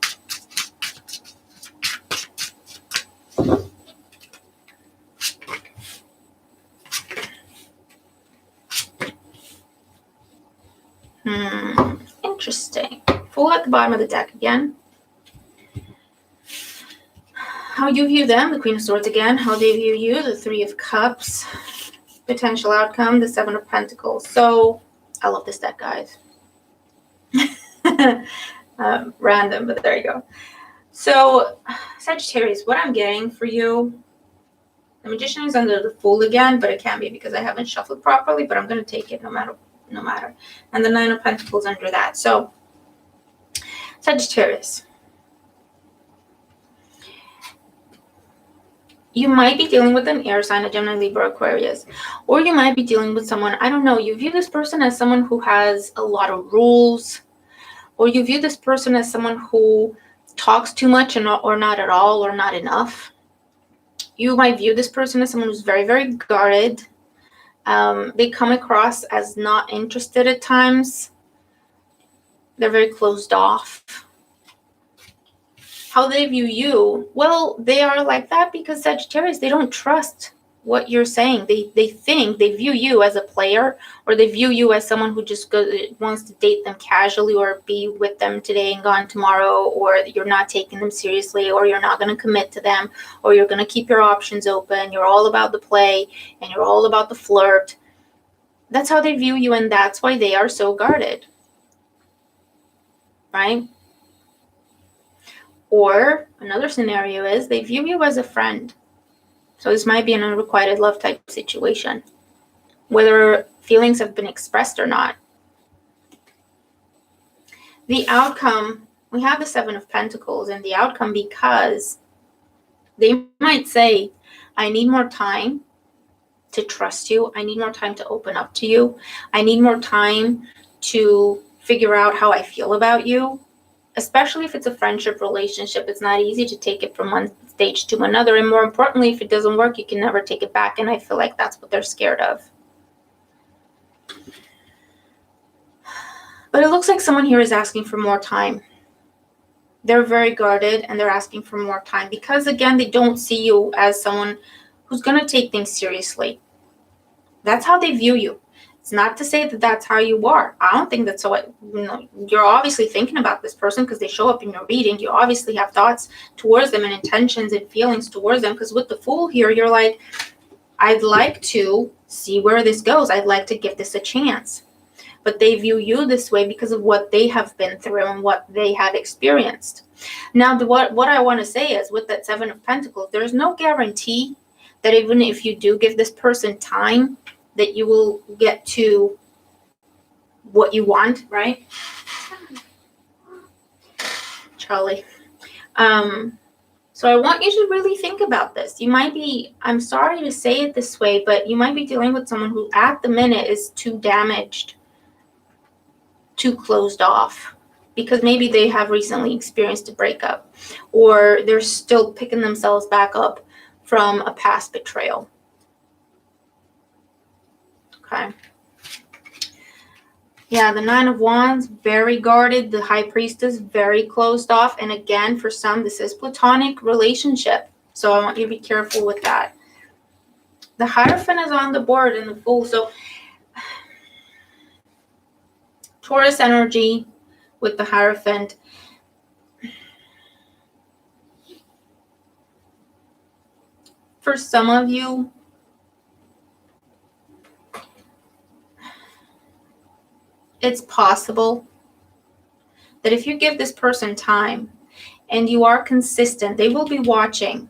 Interesting. Fool at the bottom of the deck again. How you view them, the Queen of Swords again. How they view you, the Three of Cups. Potential outcome, the Seven of Pentacles. So, I love this deck, guys. Random, but there you go. So, Sagittarius, what I'm getting for you, the Magician is under the Fool again, but it can't be because I haven't shuffled properly, but I'm going to take it no matter. And the Nine of Pentacles under that. So, Sagittarius. You might be dealing with an air sign, a Gemini, Libra, Aquarius. Or you might be dealing with someone, I don't know, you view this person as someone who has a lot of rules. Or you view this person as someone who talks too much or not at all, or not enough. You might view this person as someone who's very, very guarded. They come across as not interested at times. They're very closed off. How they view you, well, they are like that because Sagittarius, they don't trust what you're saying. They think, they view you as a player, or they view you as someone who just wants to date them casually or be with them today and gone tomorrow, or you're not taking them seriously, or you're not going to commit to them, or you're going to keep your options open. You're all about the play and you're all about the flirt. That's how they view you, and that's why they are so guarded. Right? Or another scenario is they view you as a friend. So this might be an unrequited love type situation, whether feelings have been expressed or not. The outcome, we have the Seven of Pentacles, and the outcome, because they might say, I need more time to trust you. I need more time to open up to you. I need more time to figure out how I feel about you. Especially if it's a friendship relationship, it's not easy to take it from one stage to another. And more importantly, if it doesn't work, you can never take it back. And I feel like that's what they're scared of. But it looks like someone here is asking for more time. They're very guarded and they're asking for more time because, again, they don't see you as someone who's going to take things seriously. That's how they view you. It's not to say that that's how you are. I don't think that's so. You're obviously thinking about this person because they show up in your reading. You obviously have thoughts towards them and intentions and feelings towards them. Because with the Fool here, you're like, I'd like to see where this goes. I'd like to give this a chance. But they view you this way because of what they have been through and what they have experienced. Now, what I want to say is with that Seven of Pentacles, there's no guarantee that even if you do give this person time, that you will get to what you want, right? Charlie. So I want you to really think about this. You might be, I'm sorry to say it this way, but you might be dealing with someone who at the minute is too damaged, too closed off, because maybe they have recently experienced a breakup, or they're still picking themselves back up from a past betrayal. Okay. Yeah, the Nine of Wands, very guarded. The High Priestess, very closed off. And again, for some, this is platonic relationship. So I want you to be careful with that. The Hierophant is on the board in the Fool. So Taurus energy with the Hierophant. For some of you, it's possible that if you give this person time and you are consistent, they will be watching,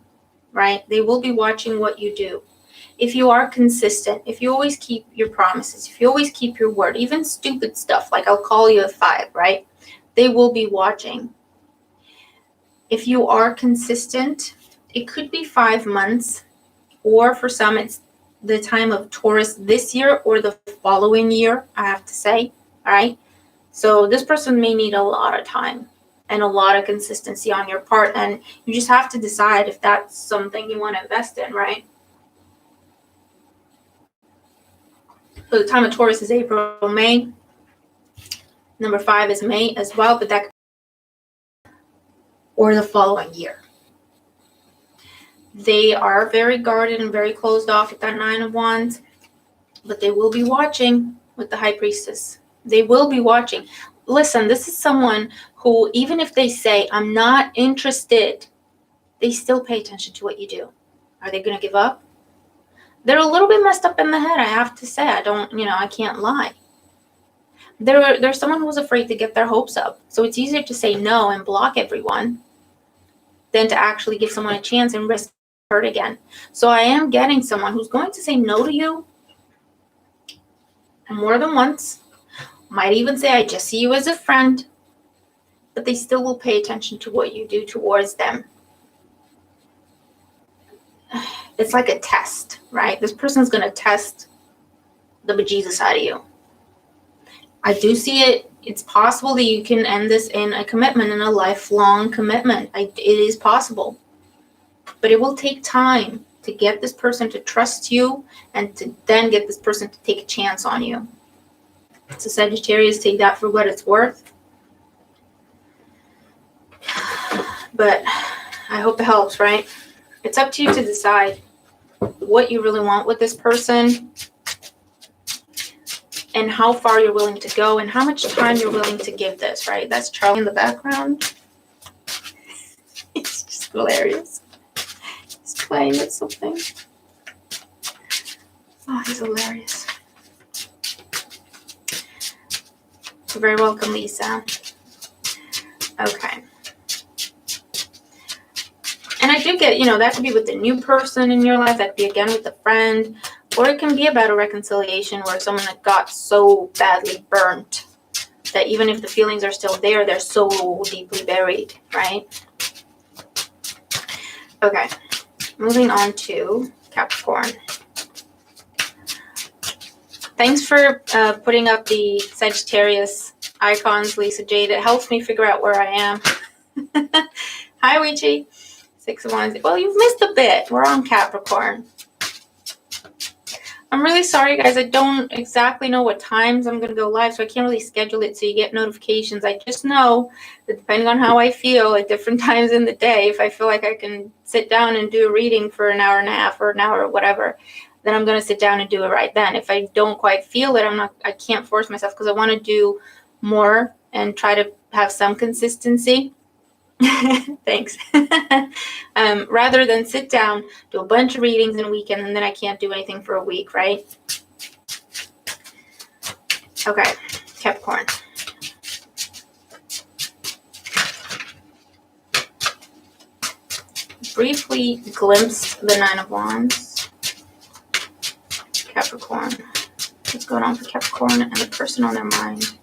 right? They will be watching what you do. If you are consistent, if you always keep your promises, if you always keep your word, even stupid stuff like I'll call you at 5, right? They will be watching. If you are consistent, it could be 5 months, or for some, it's the time of Taurus this year or the following year, I have to say, all right? So this person may need a lot of time and a lot of consistency on your part, and you just have to decide if that's something you want to invest in, right? So the time of Taurus is April, May. Number 5 is May as well, but that or the following year. They are very guarded and very closed off with that 9 of Wands, but they will be watching with the High Priestess. They will be watching. Listen, this is someone who, even if they say, I'm not interested, they still pay attention to what you do. Are they going to give up? They're a little bit messed up in the head, I have to say. I can't lie. They're someone who's afraid to get their hopes up. So it's easier to say no and block everyone than to actually give someone a chance and risk hurt again. So I am getting someone who's going to say no to you more than once. Might even say, I just see you as a friend. But they still will pay attention to what you do towards them. It's like a test, right? This person's going to test the bejesus out of you. I do see it. It's possible that you can end this in a commitment, in a lifelong commitment. It is possible. But it will take time to get this person to trust you and to then get this person to take a chance on you. So Sagittarius, take that for what it's worth. But I hope it helps, right? It's up to you to decide what you really want with this person and how far you're willing to go and how much time you're willing to give this, right? That's Charlie in the background. It's just hilarious. He's playing with something. Oh, he's hilarious. You're very welcome, Lisa. Okay. And I do get, that could be with the new person in your life. That could be, again, with a friend. Or it can be about a reconciliation where someone that got so badly burnt that even if the feelings are still there, they're so deeply buried, right? Okay. Moving on to Capricorn. Thanks for putting up the Sagittarius icons, Lisa Jade. It helps me figure out where I am. Hi, Weechi. 6 of Wands. Well, you've missed a bit. We're on Capricorn. I'm really sorry, guys. I don't exactly know what times I'm going to go live, so I can't really schedule it so you get notifications. I just know that depending on how I feel at different times in the day, if I feel like I can sit down and do a reading for an hour and a half or an hour or whatever, then I'm going to sit down and do it right then. If I don't quite feel it, I can't force myself because I want to do more and try to have some consistency. Thanks. Rather than sit down, do a bunch of readings in a weekend, and then I can't do anything for a week, right? Okay, Capricorn. Briefly glimpsed the 9 of Wands. Capricorn. What's going on for Capricorn and the person on their mind?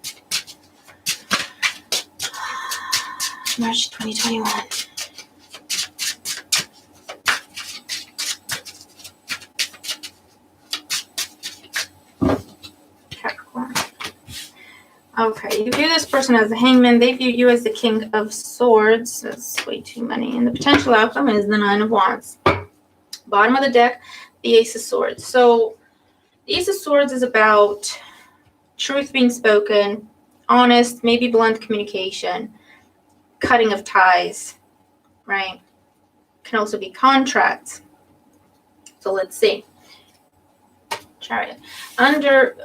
March 2021. Capricorn. Okay, you view this person as the Hangman. They view you as the King of Swords. That's way too many. And the potential outcome is the Nine of Wands. Bottom of the deck, the Ace of Swords. So the Ace of Swords is about truth being spoken, honest, maybe blunt communication, cutting of ties, right? Can also be contracts. So let's see. Chariot. Under.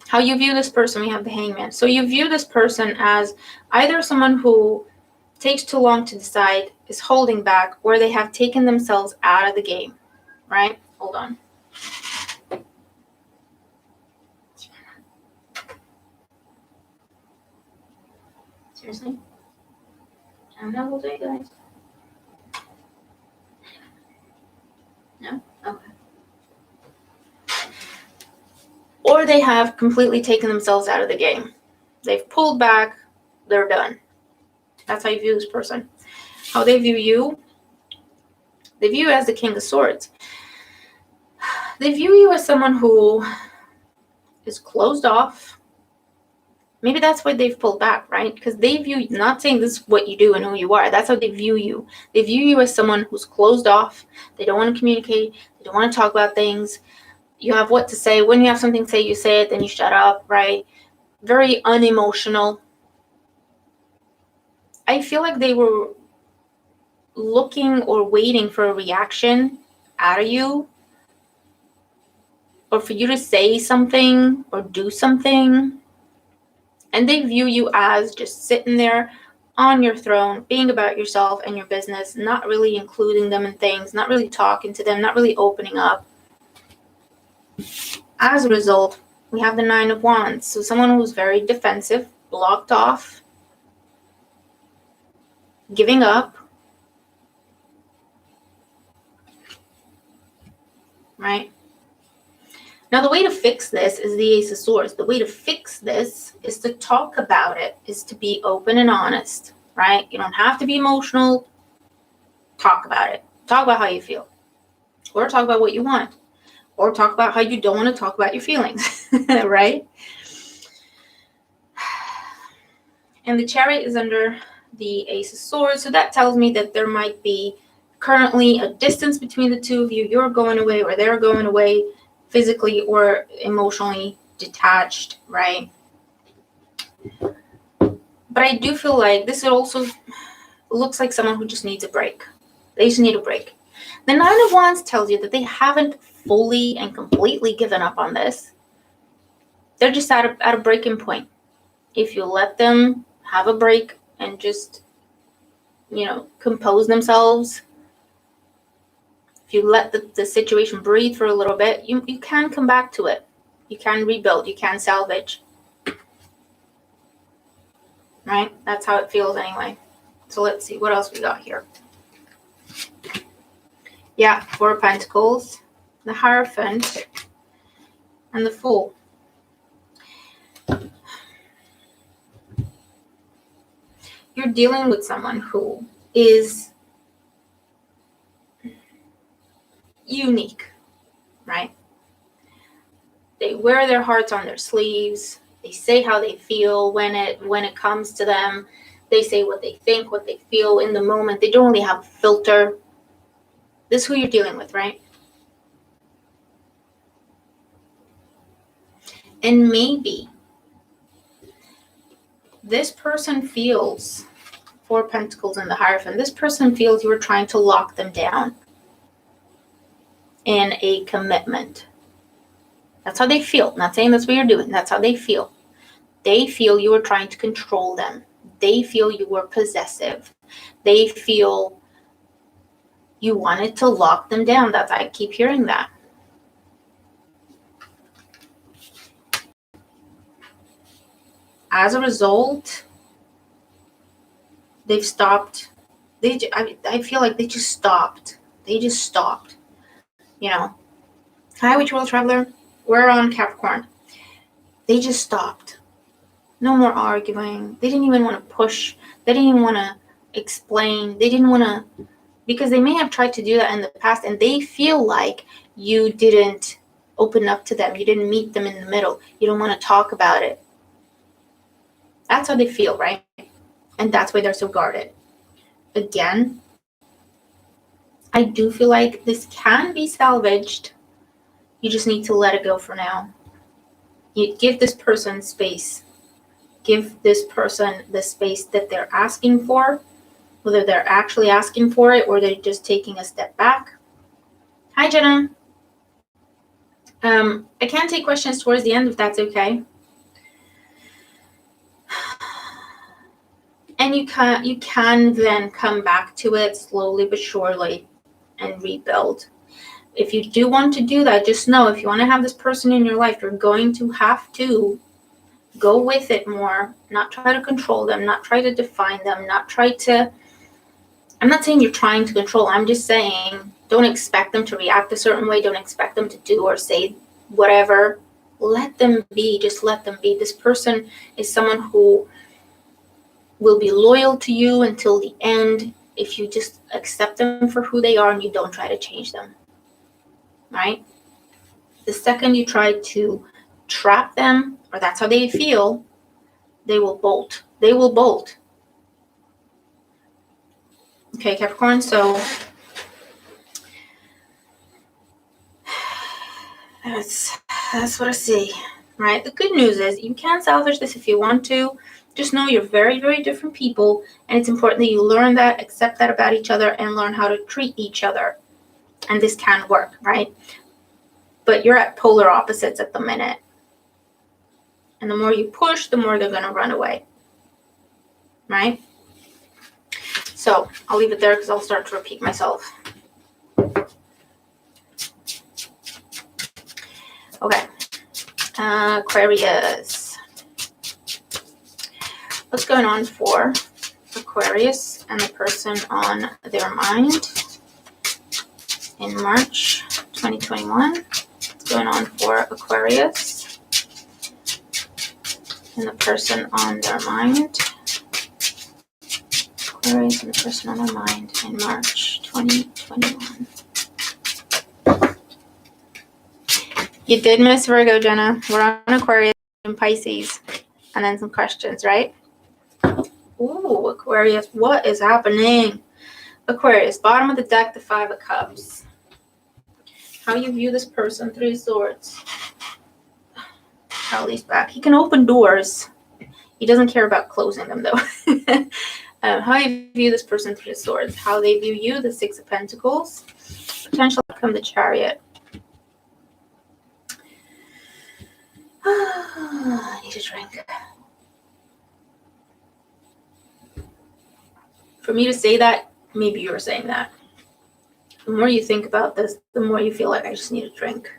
How you view this person, we have the Hangman. So you view this person as either someone who takes too long to decide, is holding back, or they have taken themselves out of the game, right? Hold on. Seriously? I'm not able to do it, guys. No? Okay. Or they have completely taken themselves out of the game. They've pulled back, they're done. That's how you view this person. How they view you as the King of Swords. They view you as someone who is closed off. Maybe that's why they've pulled back, right? Because they view you, not saying this is what you do and who you are. That's how they view you. They view you as someone who's closed off. They don't want to communicate. They don't want to talk about things. You have what to say. When you have something to say, you say it, then you shut up, right? Very unemotional. I feel like they were looking or waiting for a reaction out of you, or for you to say something or do something. And they view you as just sitting there on your throne, being about yourself and your business, not really including them in things, not really talking to them, not really opening up. As a result, we have the Nine of Wands. So someone who's very defensive, blocked off, giving up, right? Now, the way to fix this is the Ace of Swords. The way to fix this is to talk about it, is to be open and honest, right? You don't have to be emotional. Talk about it. Talk about how you feel. Or talk about what you want. Or talk about how you don't want to talk about your feelings, right? And the Chariot is under the Ace of Swords. So that tells me that there might be currently a distance between the two of you. You're going away or they're going away, physically or emotionally detached, right? But I do feel like this also looks like someone who just needs a break. They just need a break. The Nine of Wands tells you that they haven't fully and completely given up on this. They're just at a breaking point. If you let them have a break and just, compose themselves, if you let the situation breathe for a little bit, you can come back to it. You can rebuild. You can salvage. Right? That's how it feels anyway. So let's see. What else we got here? Yeah, Four of Pentacles, the Hierophant, and the Fool. You're dealing with someone who is unique, right? They wear their hearts on their sleeves. They say how they feel when it comes to them. They say what they think, what they feel in the moment. They don't really have a filter. This is who you're dealing with, right? And maybe this person feels, Four Pentacles and the Hierophant, this person feels you were trying to lock them down in a commitment. That's how they feel. Not saying that's what you're doing. That's how they feel. They feel you were trying to control them. They feel you were possessive. They feel you wanted to lock them down. I keep hearing that. As a result, they've stopped. I feel like they just stopped. Hi, Witch World Traveler. We're on Capricorn. They just stopped. No more arguing. They didn't even want to push. They didn't even want to explain. They didn't want to, because they may have tried to do that in the past, and they feel like you didn't open up to them. You didn't meet them in the middle. You don't want to talk about it. That's how they feel, right? And that's why they're so guarded. Again, I do feel like this can be salvaged. You just need to let it go for now. You give this person space. Give this person the space that they're asking for, whether they're actually asking for it or they're just taking a step back. Hi, Jenna. I can take questions towards the end if that's okay. And you can then come back to it slowly but surely and rebuild. If you do want to do that, just know if you want to have this person in your life, you're going to have to go with it more, not try to control them, not try to define them, not try to, I'm not saying you're trying to control, I'm just saying don't expect them to react a certain way, don't expect them to do or say whatever. Let them be, just let them be. This person is someone who will be loyal to you until the end if you just accept them for who they are and you don't try to change them, right? The second you try to trap them, or that's how they feel, they will bolt. They will bolt. Okay, Capricorn, so that's what I see, right? The good news is you can salvage this if you want to. Just know you're very, very different people, and it's important that you learn that, accept that about each other, and learn how to treat each other. And this can work, right? But you're at polar opposites at the minute. And the more you push, the more they're going to run away, right? So I'll leave it there because I'll start to repeat myself. Okay. Aquarius. What's going on for Aquarius and the person on their mind in March 2021? What's going on for Aquarius and the person on their mind? Aquarius and the person on their mind in March 2021. You did miss Virgo, Jenna. We're on Aquarius and Pisces. And then some questions, right? Ooh, Aquarius, what is happening? Aquarius, bottom of the deck, the 5 of Cups. How you view this person, 3 of Swords. Charlie's back. He can open doors. He doesn't care about closing them, though. How you view this person, 3 of Swords. How they view you, the 6 of Pentacles. Potential outcome, the Chariot. I need a drink. For me to say that, maybe you're saying that. The more you think about this, the more you feel like I just need a drink.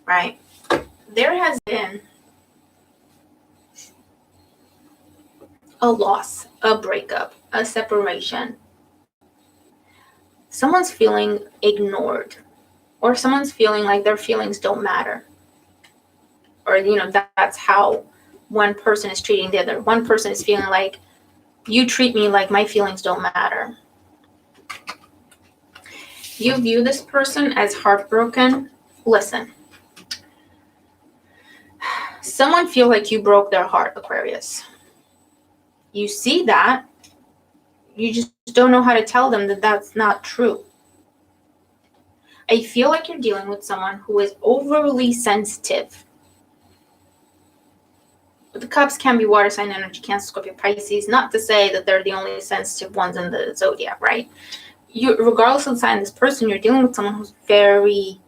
Right? There has been a loss, a breakup, a separation. Someone's feeling ignored, or someone's feeling like their feelings don't matter. Or, that's how one person is treating the other. One person is feeling like, you treat me like my feelings don't matter. You view this person as heartbroken. Listen. Someone feel like you broke their heart, Aquarius. You see that. You just don't know how to tell them that that's not true. I feel like you're dealing with someone who is overly sensitive. But the Cups can be water sign energy, Cancer, Scorpio, Pisces. Not to say that they're the only sensitive ones in the zodiac, right? Regardless of the sign of this person, you're dealing with someone who's very,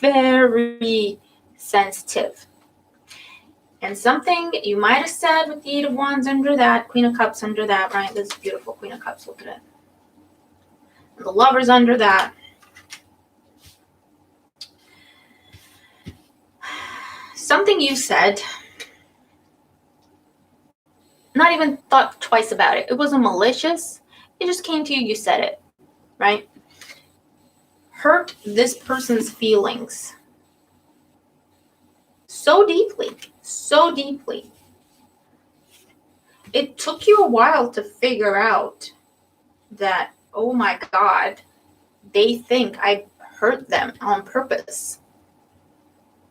very sensitive. And something you might have said with the 8 of Wands under that, Queen of Cups under that, right? This is beautiful Queen of Cups, look at it. And the Lovers under that. Something you said, not even thought twice about it. It wasn't malicious. It just came to you, you said it, right? Hurt this person's feelings so deeply, so deeply. It took you a while to figure out that, oh my God, they think I hurt them on purpose.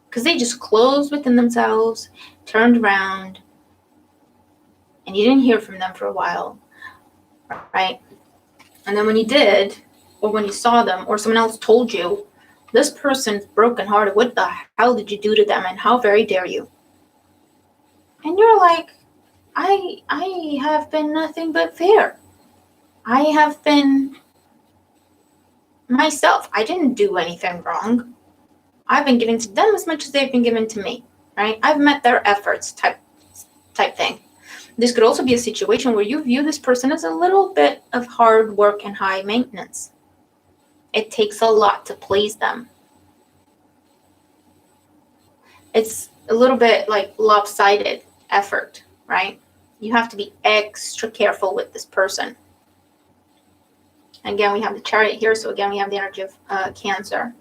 Because they just closed within themselves, turned around, and you didn't hear from them for a while, right? And then when you did, or when you saw them, or someone else told you, this person's brokenhearted, what the hell did you do to them, and how very dare you? And you're like, I have been nothing but fair. I have been myself. I didn't do anything wrong. I've been giving to them as much as they've been given to me, right? I've met their efforts type thing. This could also be a situation where you view this person as a little bit of hard work and high maintenance. It takes a lot to please them. It's a little bit like lopsided effort, right? You have to be extra careful with this person. Again, we have the Chariot here, so again, we have the energy of Cancer.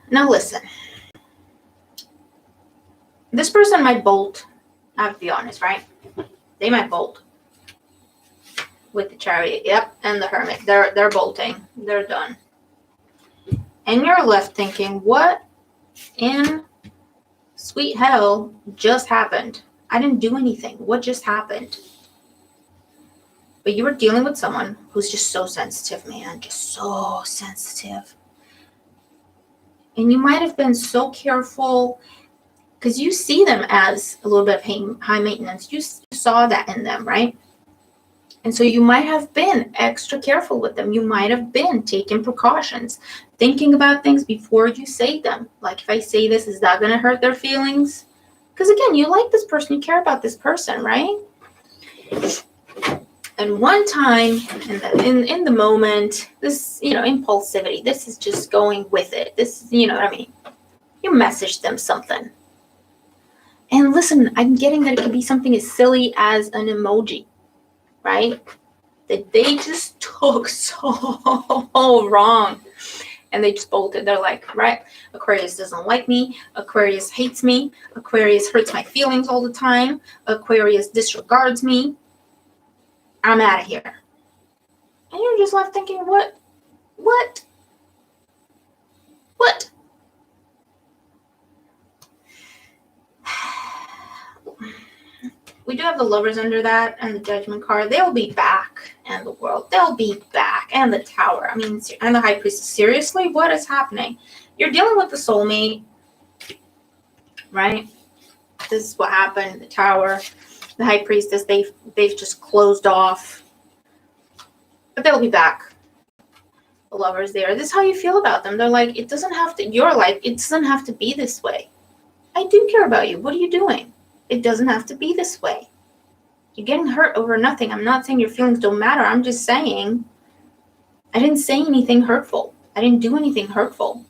Now listen. This person might bolt, I have to be honest, right? They might bolt with the Chariot, yep, and the Hermit. They're bolting. They're done. And you're left thinking, what in sweet hell just happened? I didn't do anything. What just happened? But you were dealing with someone who's just so sensitive, man. Just so sensitive. And you might have been so careful because you see them as a little bit of high maintenance. You saw that in them, right? And so you might have been extra careful with them. You might have been taking precautions, thinking about things before you say them. Like, if I say this, is that going to hurt their feelings? Because again, you like this person, you care about this person, right? And one time in the moment, this, impulsivity, this is just going with it. This is, you know what I mean? You message them something. And listen, I'm getting that it could be something as silly as an emoji, right? That they just took so wrong. And they just bolted. They're like, right, Aquarius doesn't like me. Aquarius hates me. Aquarius hurts my feelings all the time. Aquarius disregards me. I'm out of here. And you're just left thinking, what? We do have the Lovers under that and the Judgment card. They'll be back, and the World. They'll be back, and the Tower. I mean, and the High Priestess. Seriously, what is happening? You're dealing with the soulmate, right? This is what happened. The Tower, the High Priestess. They've just closed off, but they'll be back. The Lovers there. This is how you feel about them. They're like, it doesn't have to. Your life. It doesn't have to be this way. I do care about you. What are you doing? It doesn't have to be this way. You're getting hurt over nothing. I'm not saying your feelings don't matter. I'm just saying I didn't say anything hurtful. I didn't do anything hurtful.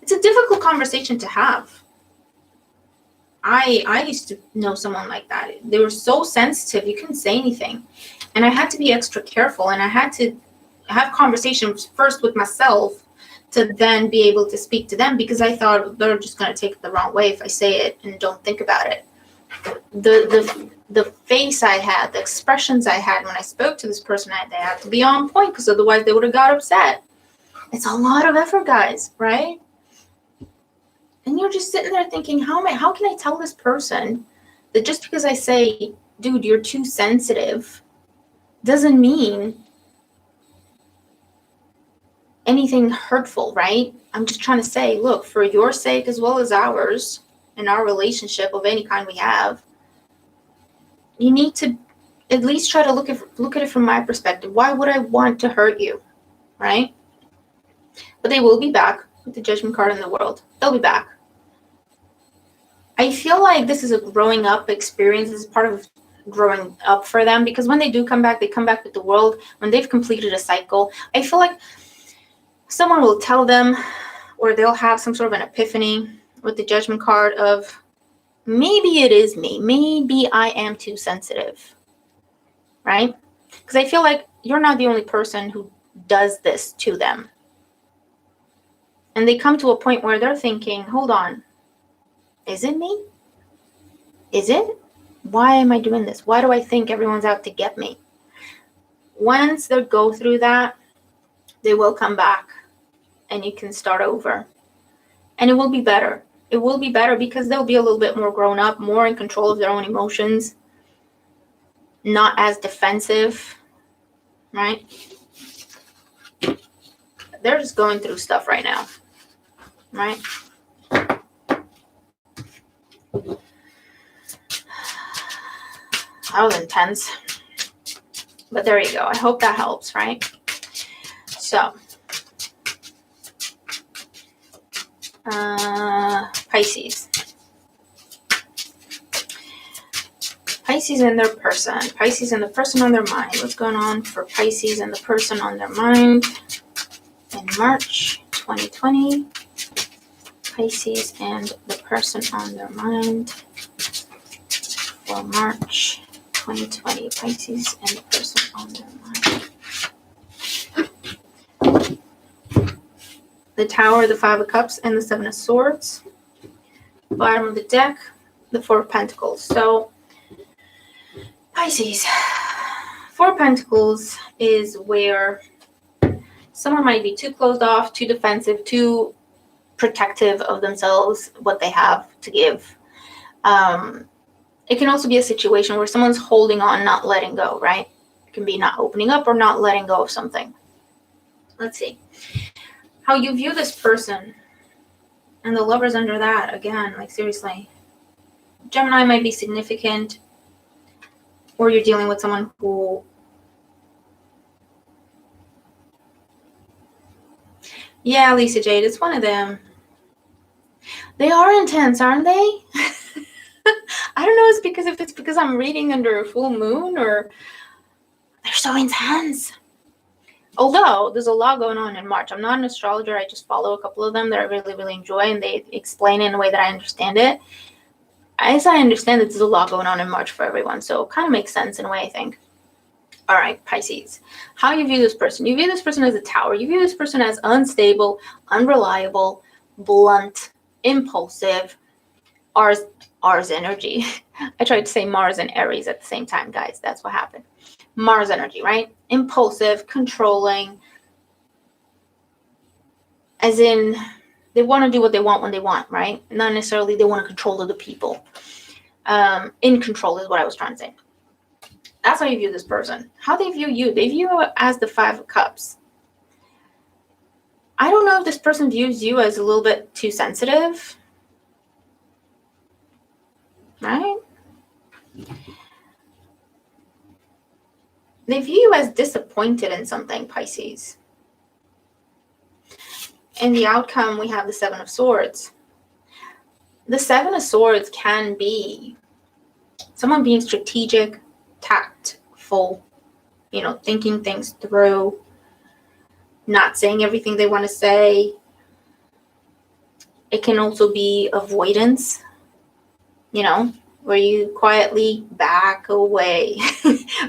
It's a difficult conversation to have. I used to know someone like that. They were so sensitive. You couldn't say anything. And I had to be extra careful. And I had to have conversations first with myself to then be able to speak to them, because I thought they're just going to take it the wrong way if I say it and don't think about it. The face I had, the expressions I had when I spoke to this person, they had to be on point, because otherwise they would have got upset. It's a lot of effort, guys, right? And you're just sitting there thinking, how can I tell this person that just because I say, dude, you're too sensitive, doesn't mean anything hurtful, right? I'm just trying to say, look, for your sake as well as ours, in our relationship of any kind we have, you need to at least try to look at it from my perspective. Why would I want to hurt you, right? But they will be back with the Judgment card in the World. They'll be back. I feel like this is a growing up experience. This is part of growing up for them, because when they do come back, they come back with the World. When they've completed a cycle, I feel like someone will tell them, or they'll have some sort of an epiphany with the Judgment card of, maybe it is me. Maybe I am too sensitive, right? Because I feel like you're not the only person who does this to them. And they come to a point where they're thinking, hold on, is it me? Is it? Why am I doing this? Why do I think everyone's out to get me? Once they go through that, they will come back and you can start over. And it will be better. it will be better because they'll be a little bit more grown up, more in control of their own emotions, not as defensive, right? They're just going through stuff right now, right? That was intense. But there you go. I hope that helps, right? So, Pisces. Pisces and their person. Pisces and the person on their mind. What's going on for Pisces and the person on their mind in March 2020? Pisces and the person on their mind for March 2020. Pisces and the person on their mind. The Tower, the Five of Cups, and the Seven of Swords. Bottom of the deck, the Four of Pentacles. So, Pisces. Four of Pentacles is where someone might be too closed off, too defensive, too protective of themselves, what they have to give. It can also be a situation where someone's holding on, not letting go, right? It can be not opening up or not letting go of something. Let's see. How you view this person. And the Lovers under that, again, like seriously. Gemini might be significant. Or you're dealing with someone who... Yeah, Lisa Jade, it's one of them. They are intense, aren't they? I don't know if it's because I'm reading under a full moon or they're so intense. Although there's a lot going on in March. I'm not an astrologer. I just follow a couple of them that I really, really enjoy, and they explain it in a way that I understand it. As I understand it, there's a lot going on in March for everyone. So it kind of makes sense in a way, I think. All right, Pisces. How you view this person? You view this person as a tower. You view this person as unstable, unreliable, blunt, impulsive, Ars energy. I tried to say Mars and Aries at the same time, guys. That's what happened. Mars energy, right? Impulsive, controlling. As in, they want to do what they want when they want, right? Not necessarily they want to control other people. In control is what I was trying to say. That's how you view this person. How they view you. They view you as the Five of Cups. I don't know if this person views you as a little bit too sensitive. Right? They view you as disappointed in something, Pisces. In the outcome, we have the Seven of Swords. The Seven of Swords can be someone being strategic, tactful, thinking things through, not saying everything they want to say. It can also be avoidance, where you quietly back away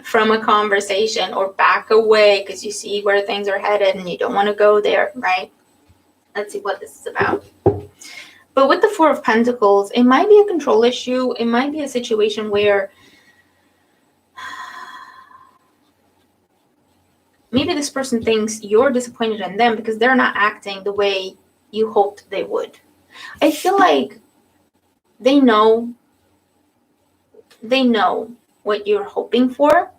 from a conversation or back away because you see where things are headed and you don't want to go there, right? Let's see what this is about. But with the Four of Pentacles, it might be a control issue. It might be a situation where maybe this person thinks you're disappointed in them because they're not acting the way you hoped they would. I feel like they know what you're hoping for.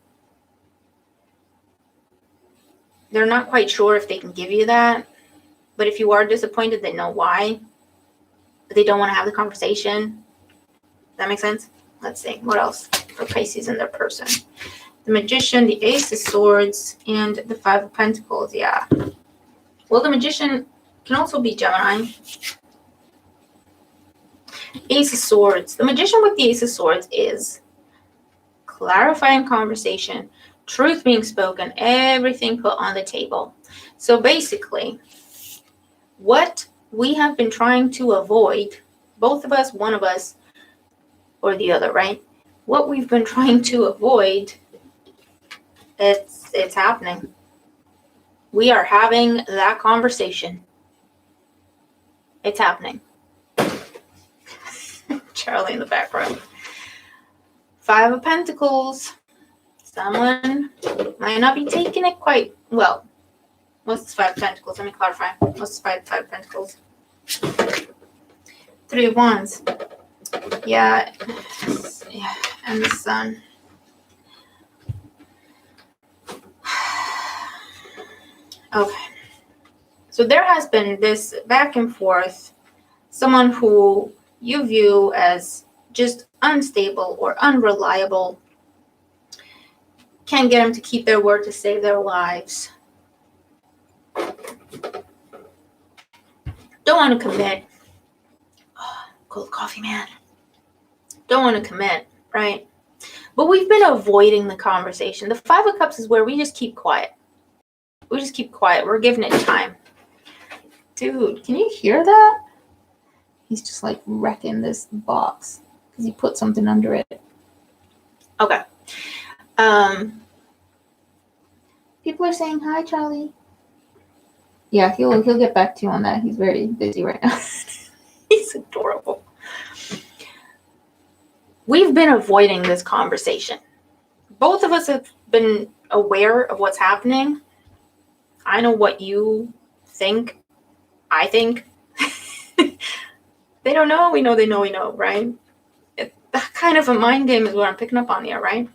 They're not quite sure if they can give you that. But if you are disappointed, they know why. But they don't want to have the conversation. Does that make sense? Let's see. What else for Pisces and their person? The Magician, the Ace of Swords, and the Five of Pentacles. Yeah. Well, the Magician can also be Gemini. Ace of Swords. The Magician with the Ace of Swords is clarifying conversation, truth being spoken, everything put on the table. So basically, what we have been trying to avoid, both of us, one of us, or the other, right? What we've been trying to avoid, it's happening. We are having that conversation. It's happening. Charlie in the background. Five of Pentacles. Someone might not be taking it quite well. What's the Five of Pentacles? Let me clarify. What's the Five of Pentacles? Three Three of Wands. Yeah. Yeah. And the Sun. Okay. So there has been this back and forth. Someone who you view as just unstable or unreliable. Can't get them to keep their word to save their lives. Don't want to commit. Oh, cold coffee, man. Don't want to commit, right? But we've been avoiding the conversation. The Five of Cups is where we just keep quiet. We just keep quiet. We're giving it time. Dude, can you hear that? He's just like wrecking this box because he put something under it. Okay. People are saying hi, Charlie. Yeah, he'll get back to you on that. He's very busy right now. He's adorable. We've been avoiding this conversation. Both of us have been aware of what's happening. I know what you think. I think. They don't know. We know they know we know, right? That kind of a mind game is what I'm picking up on here, right?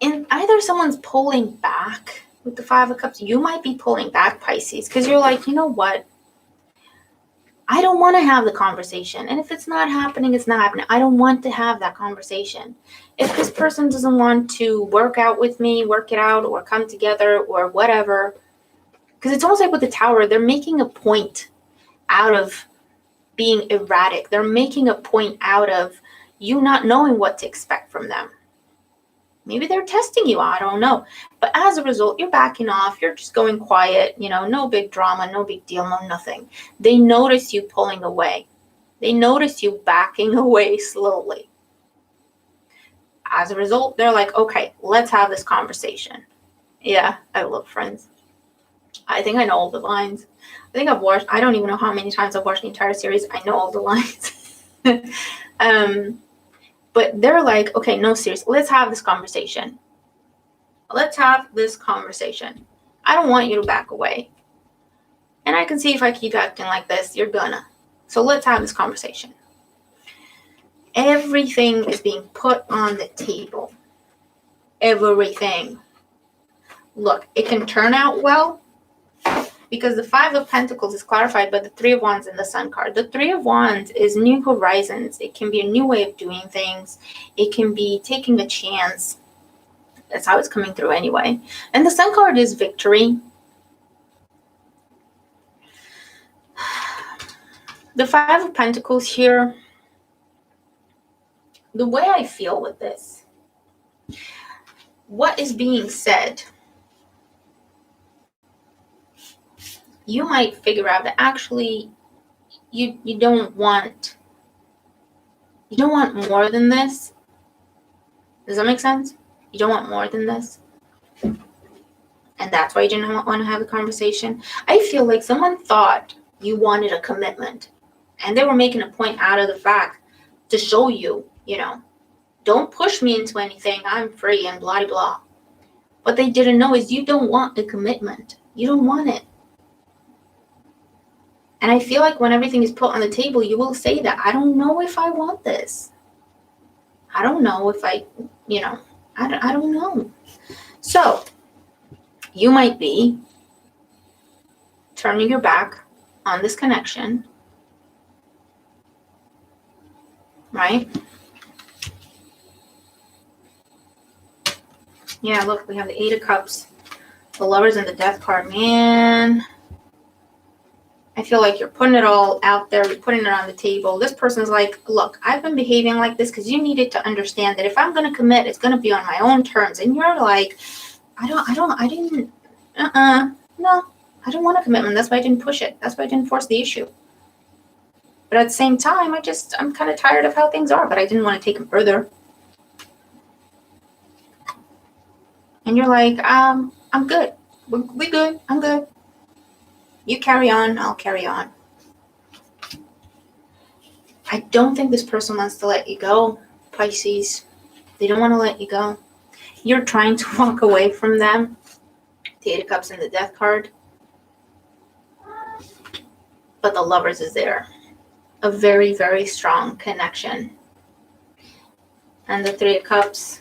And either someone's pulling back with the Five of Cups. You might be pulling back, Pisces, because you're like, you know what? I don't want to have the conversation. And if it's not happening, it's not happening. I don't want to have that conversation. If this person doesn't want to work out with me, work it out, or come together, or whatever. Because it's almost like with the Tower, they're making a point out of being erratic. They're making a point out of you not knowing what to expect from them. Maybe they're testing you. I don't know. But as a result, you're backing off. You're just going quiet. You know, no big drama, no big deal, no nothing. They notice you pulling away. They notice you backing away slowly. As a result, they're like, okay, let's have this conversation. Yeah, I love Friends. I think I know all the lines. I think I've watched, I don't even know how many times I've watched the entire series. I know all the lines. But they're like, okay, no, seriously, let's have this conversation. Let's have this conversation. I don't want you to back away. And I can see if I keep acting like this, you're gonna. So let's have this conversation. Everything is being put on the table. Everything. Look, it can turn out well because the Five of Pentacles is clarified by the Three of Wands and the Sun card. The Three of Wands is new horizons. It can be a new way of doing things. It can be taking a chance. That's how it's coming through anyway. And the Sun card is victory. The Five of Pentacles here, the way I feel with this, what is being said, you might figure out that actually you don't want more than this. Does that make sense? You don't want more than this. And that's why you didn't want to have the conversation. I feel like someone thought you wanted a commitment. And they were making a point out of the fact to show you, you know, don't push me into anything. I'm free and blah, blah. What they didn't know is you don't want a commitment. You don't want it. And I feel like when everything is put on the table, you will say that. I don't know if I want this. I don't know if I, you know, I don't know. So you might be turning your back on this connection, right? Yeah, look, we have the Eight of Cups, the Lovers, and the Death card. Man, I feel like you're putting it all out there. You're putting it on the table. This person's like, look, I've been behaving like this because you needed to understand that if I'm going to commit, it's going to be on my own terms. And you're like, no, I don't want a commitment. That's why I didn't push it. That's why I didn't force the issue. But at the same time, I'm kind of tired of how things are, but I didn't want to take them further. And you're like, I'm good. We good. I'm good. You carry on, I'll carry on. I don't think this person wants to let you go, Pisces. They don't want to let you go. You're trying to walk away from them. The Eight of Cups and the Death card. but the Lovers is there. A very, very strong connection. And the Three of Cups,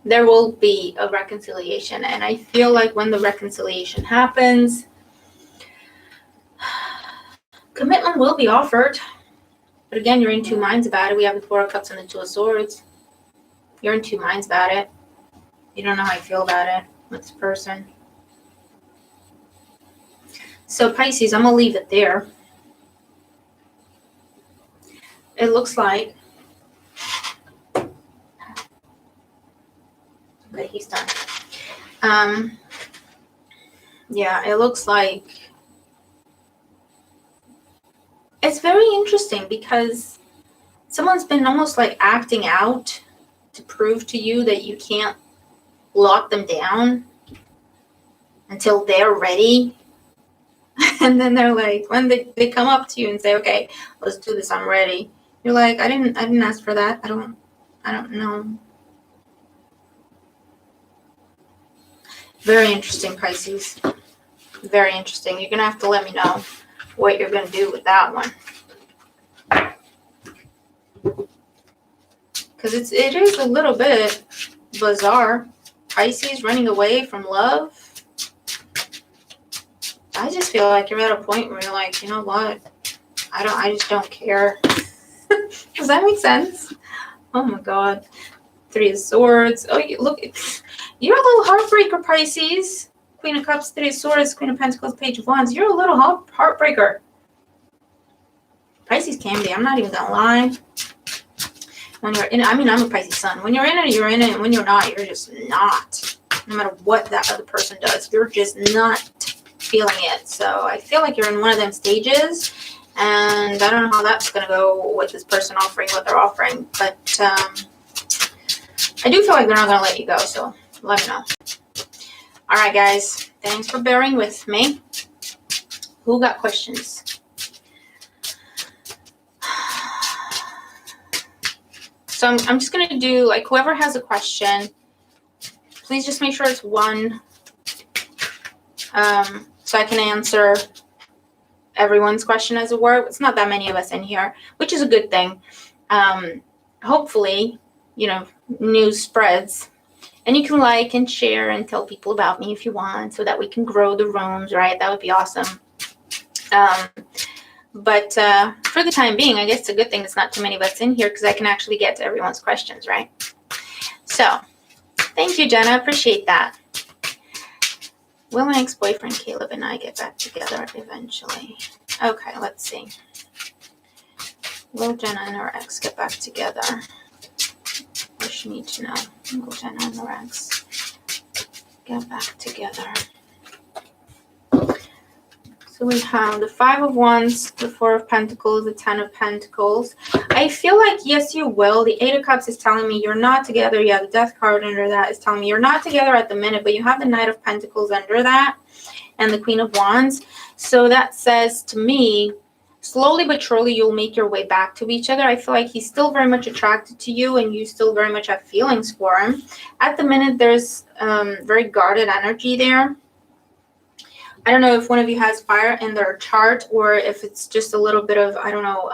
there will be a reconciliation. And I feel like when the reconciliation happens, commitment will be offered. But again, you're in two minds about it. We have the Four of Cups and the Two of Swords. You're in two minds about it. You don't know how you feel about it with this person. So Pisces, I'm going to leave it there. It looks like... Okay, he's done. Yeah, it looks like... It's very interesting because someone's been almost like acting out to prove to you that you can't lock them down until they're ready. And then they're like, when they come up to you and say, okay, let's do this, I'm ready. You're like, I didn't ask for that. I don't know. Very interesting, Pisces. Very interesting. You're going to have to let me know what you're going to do with that one. Because it is a little bit bizarre. Pisces running away from love. I just feel like you're at a point where you're like, you know what? I just don't care. Does that make sense? Oh my God. Three of Swords. Oh, look. You're a little heartbreaker, Pisces. Queen of Cups, Three of Swords, Queen of Pentacles, Page of Wands. You're a little heartbreaker. Pisces can be. I'm not even going to lie. When you're in it, I mean, I'm a Pisces sun. When you're in it, you're in it. And when you're not, you're just not. No matter what that other person does, you're just not feeling it. So I feel like you're in one of them stages. And I don't know how that's going to go with this person offering what they're offering. But I do feel like they're not going to let you go. So let me know. All right, guys. Thanks for bearing with me. Who got questions? So I'm just going to do, like, whoever has a question, please just make sure it's one, so I can answer everyone's question, as it were. It's not that many of us in here, which is a good thing. Hopefully, you know, news spreads. And you can like and share and tell people about me if you want, so that we can grow the rooms, right? That would be awesome. But for the time being, I guess it's a good thing there's not too many of us in here, because I can actually get to everyone's questions, right? So, thank you, Jenna. Appreciate that. Will my ex-boyfriend Caleb and I get back together eventually? Okay, let's see. Will Jenna and her ex get back together? What does she need to know? Will Jenna and her ex get back together? So we have the Five of Wands, the Four of Pentacles, the Ten of Pentacles. I feel like, yes, you will. The Eight of Cups is telling me you're not together. You have the Death card under that is telling me you're not together at the minute, but you have the Knight of Pentacles under that and the Queen of Wands. So that says to me, slowly but surely, you'll make your way back to each other. I feel like he's still very much attracted to you, and you still very much have feelings for him. At the minute, there's very guarded energy there. I don't know if one of you has fire in their chart, or if it's just a little bit of, I don't know,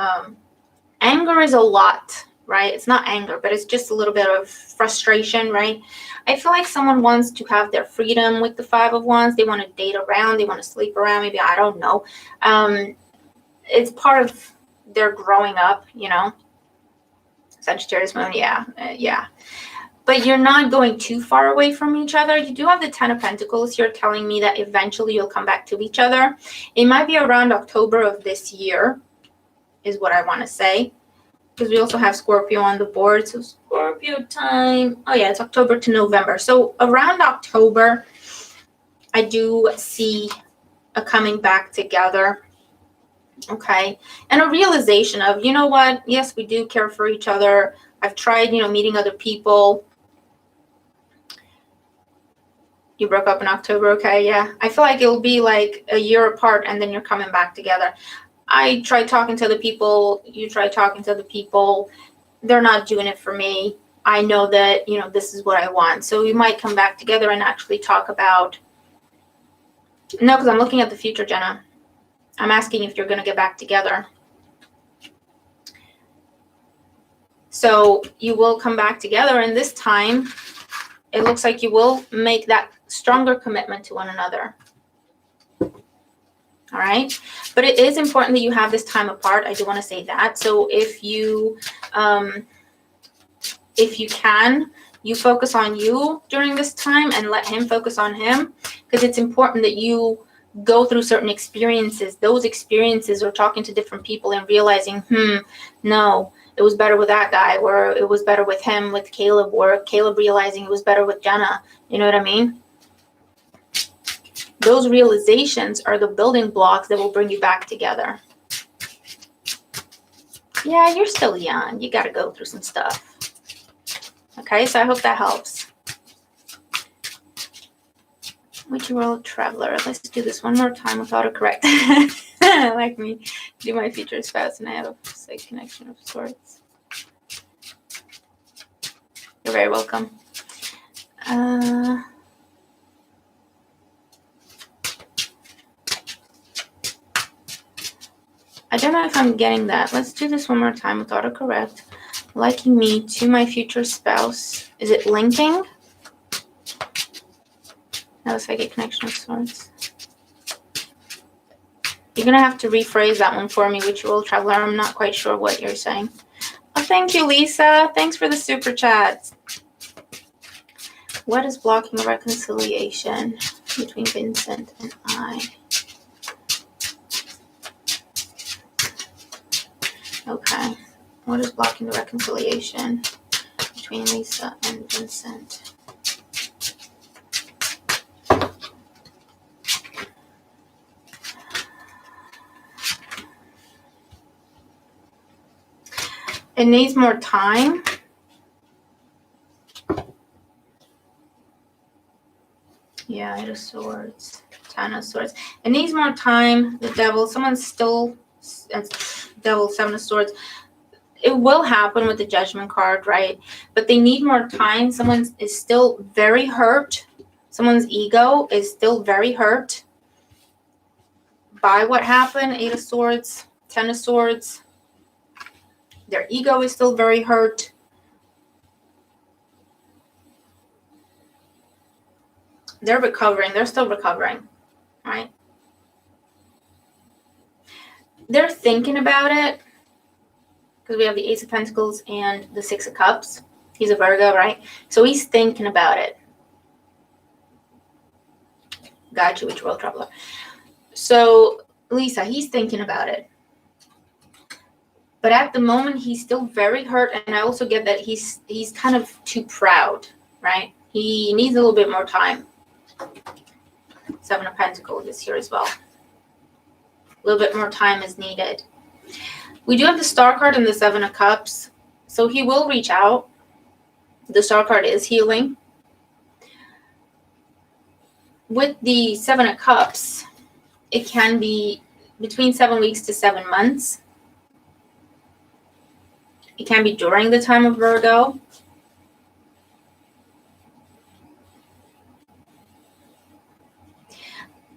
anger is a lot, right? It's not anger, but it's just a little bit of frustration, right? I feel like someone wants to have their freedom with the Five of Wands. They want to date around. They want to sleep around. Maybe, I don't know. It's part of their growing up, you know. Sagittarius moon, yeah. But you're not going too far away from each other. You do have the Ten of Pentacles here telling me that eventually you'll come back to each other. It might be around October of this year, is what I want to say. Because we also have Scorpio on the board. So Scorpio time. Oh, yeah, it's October to November. So around October, I do see a coming back together. Okay. And a realization of, you know what? Yes, we do care for each other. I've tried, you know, meeting other people. You broke up in October, okay, yeah. I feel like it'll be like a year apart, and then you're coming back together. I tried talking to other people. You tried talking to other people. They're not doing it for me. I know that, you know, this is what I want. So you might come back together and actually talk about... No, because I'm looking at the future, Jenna. I'm asking if you're going to get back together. So you will come back together, and this time it looks like you will make that stronger commitment to one another. All right. But it is important that you have this time apart. I do want to say that. So if you can, you focus on you during this time and let him focus on him, because it's important that you go through certain experiences. Those experiences are talking to different people and realizing, no, it was better with that guy, or it was better with him, with Caleb, or Caleb realizing it was better with Jenna. You know what I mean? Those realizations are the building blocks that will bring you back together. Yeah, you're still young. You got to go through some stuff. Okay, so I hope that helps. Witchy World Traveler. Let's do this one more time with autocorrect. Like me. Do my future spouse, and I have a psychic connection of sorts. You're very welcome. I don't know if I'm getting that. Let's do this one more time with autocorrect. Liking me to my future spouse. Is it linking? No, psychic connection of sorts. You're going to have to rephrase that one for me, Witchy World Traveler. I'm not quite sure what you're saying. Oh, thank you, Lisa. Thanks for the super chat. What is blocking reconciliation between Vincent and I? Okay. What is blocking the reconciliation between Lisa and Vincent? It needs more time. Yeah, Eight of Swords. Ten of Swords. It needs more time. The Devil. Someone's still... Devil, Seven of Swords. It will happen with the Judgment card, right? But they need more time. Someone is still very hurt. Someone's ego is still very hurt by what happened. Eight of Swords, Ten of Swords. Their ego is still very hurt. They're recovering. They're still recovering, right? They're thinking about it, because we have the Ace of Pentacles and the Six of Cups. He's a Virgo, right? So he's thinking about it. Got you, Witch World Traveler. So, Lisa, he's thinking about it. But at the moment, he's still very hurt. And I also get that he's kind of too proud, right? He needs a little bit more time. Seven of Pentacles is here as well. A little bit more time is needed. We do have the Star card and the Seven of Cups. So he will reach out. The Star card is healing. With the Seven of Cups, it can be between 7 weeks to 7 months. It can be during the time of Virgo.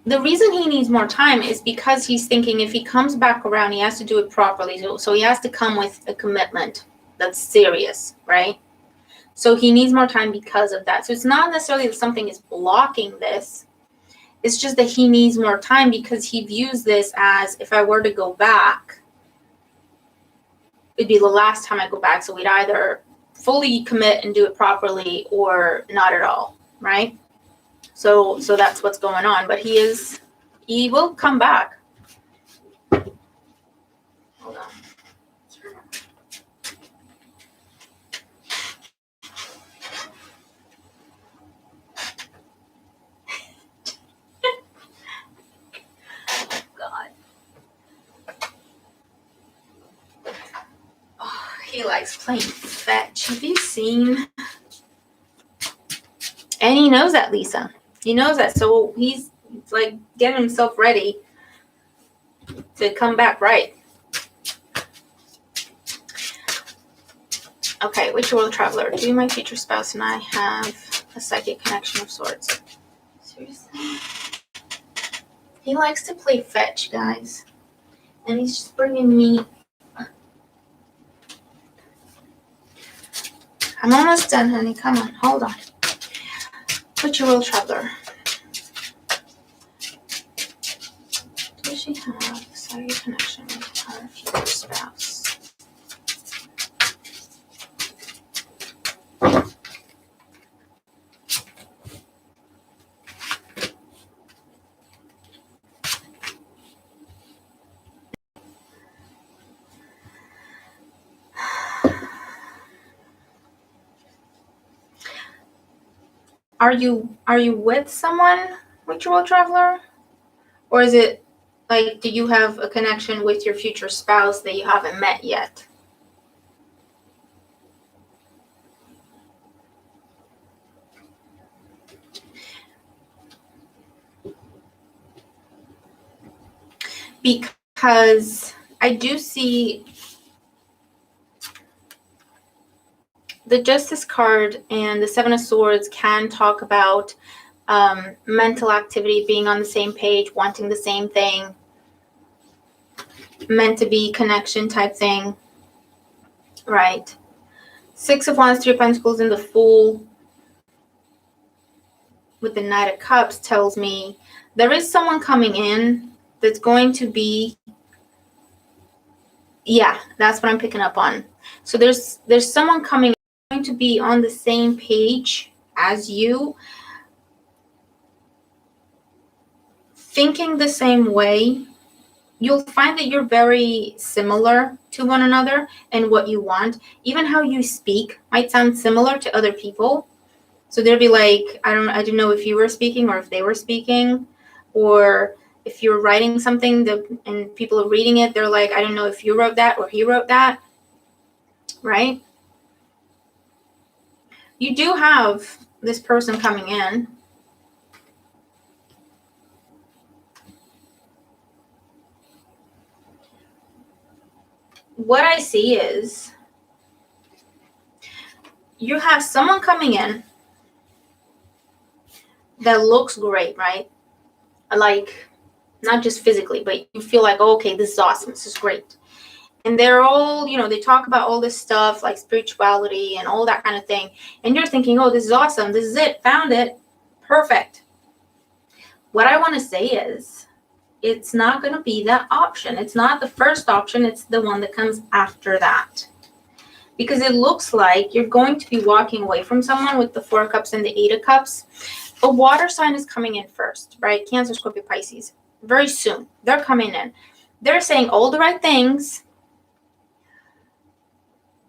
The reason he needs more time is because he's thinking if he comes back around, he has to do it properly. So he has to come with a commitment that's serious, right? So he needs more time because of that. So it's not necessarily that something is blocking this. It's just that he needs more time because he views this as, if I were to go back, it'd be the last time I go back. So we'd either fully commit and do it properly or not at all, right? So that's what's going on. But he will come back. Hold on. God. Oh, he likes playing fetch. Have you seen? And he knows that, Lisa. He knows that. So he's like getting himself ready to come back right. Okay, Witch World Traveler. Do my future spouse and I have a psychic connection of sorts? Seriously? He likes to play fetch, guys. And he's just bringing me... I'm almost done, honey. Come on, hold on. Put your world traveler. Does she have a solid connection with her future spouse? Are you with someone with your world traveler? Or is it like, do you have a connection with your future spouse that you haven't met yet? Because I do see the Justice card and the Seven of Swords can talk about mental activity, being on the same page, wanting the same thing, meant to be connection type thing, right? Six of Wands, Three of Pentacles, and the Fool with the Knight of Cups tells me there is someone coming in that's going to be, yeah, that's what I'm picking up on. So there's someone coming, going to be on the same page as you, thinking the same way. You'll find that you're very similar to one another and what you want. Even how you speak might sound similar to other people. So they'll be like, I didn't know if you were speaking or if they were speaking, or if you're writing something and people are reading it, they're like, I don't know if you wrote that or he wrote that, right? You do have this person coming in. What I see is you have someone coming in that looks great, right? Like, not just physically, but you feel like, oh, okay, this is awesome. This is great. And they're all, they talk about all this stuff like spirituality and all that kind of thing. And you're thinking, oh, this is awesome. This is it. Found it. Perfect. What I want to say is it's not going to be that option. It's not the first option. It's the one that comes after that. Because it looks like you're going to be walking away from someone with the Four of Cups and the Eight of Cups. A water sign is coming in first, right? Cancer, Scorpio, Pisces. Very soon. They're coming in. They're saying all the right things.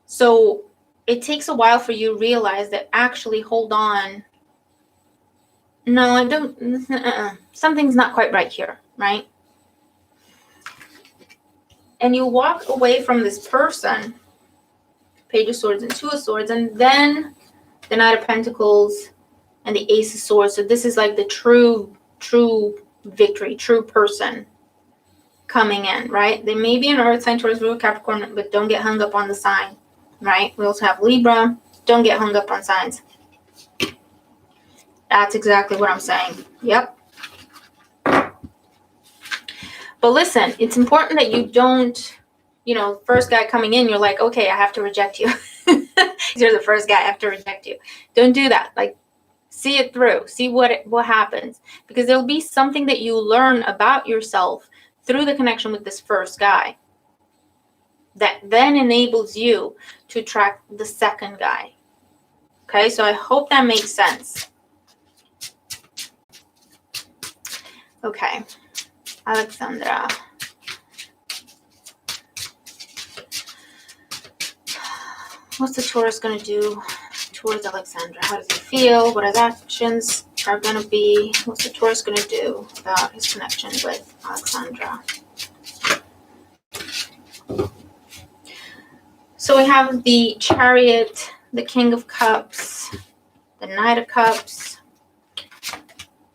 So it takes a while for you to realize that actually, hold on. No, I don't. Something's not quite right here, right? And you walk away from this person, Page of Swords and Two of Swords, and then the Knight of Pentacles and the Ace of Swords. So this is like the true victory, true person coming in, right? They may be an Earth sign, Taurus, Virgo, Capricorn, but don't get hung up on the sign, right? We also have Libra. Don't get hung up on signs. That's exactly what I'm saying. Yep. But listen, it's important that you don't, first guy coming in, you're like, okay, I have to reject you. You're the first guy, I have to reject you. Don't do that. Like, see it through. See what happens. Because there'll be something that you learn about yourself through the connection with this first guy that then enables you to attract the second guy. Okay, so I hope that makes sense. Okay, Alexandra. What's the Taurus going to do towards Alexandra? How does he feel? What his actions are going to be? What's the Taurus going to do about his connection with Alexandra? So we have the Chariot, the King of Cups, the Knight of Cups,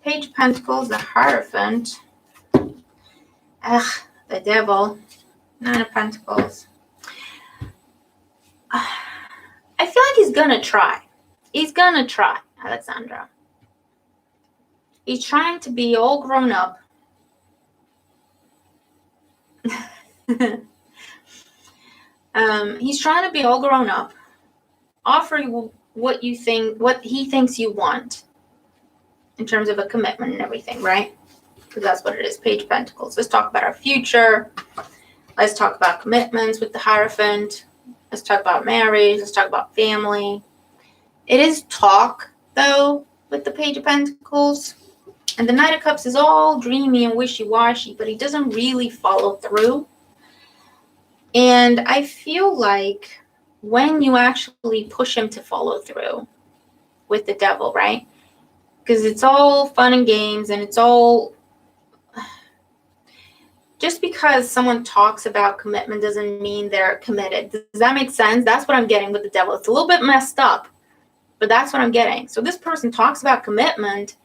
Page of Pentacles, the Hierophant, the Devil, Nine of Pentacles. I feel like he's gonna try. He's gonna try, Alexandra. He's trying to be all grown up. He's trying to be all grown up, offer you what he thinks you want in terms of a commitment and everything, right? Because that's what it is, Page of Pentacles. Let's talk about our future. Let's talk about commitments with the Hierophant. Let's talk about marriage. Let's talk about family. It is talk, though, with the Page of Pentacles. And the Knight of Cups is all dreamy and wishy-washy, but he doesn't really follow through. And I feel like when you actually push him to follow through with the Devil, right? Because it's all fun and games, and it's all... Just because someone talks about commitment doesn't mean they're committed. Does that make sense? That's what I'm getting with the Devil. It's a little bit messed up, but that's what I'm getting. So this person talks about commitment,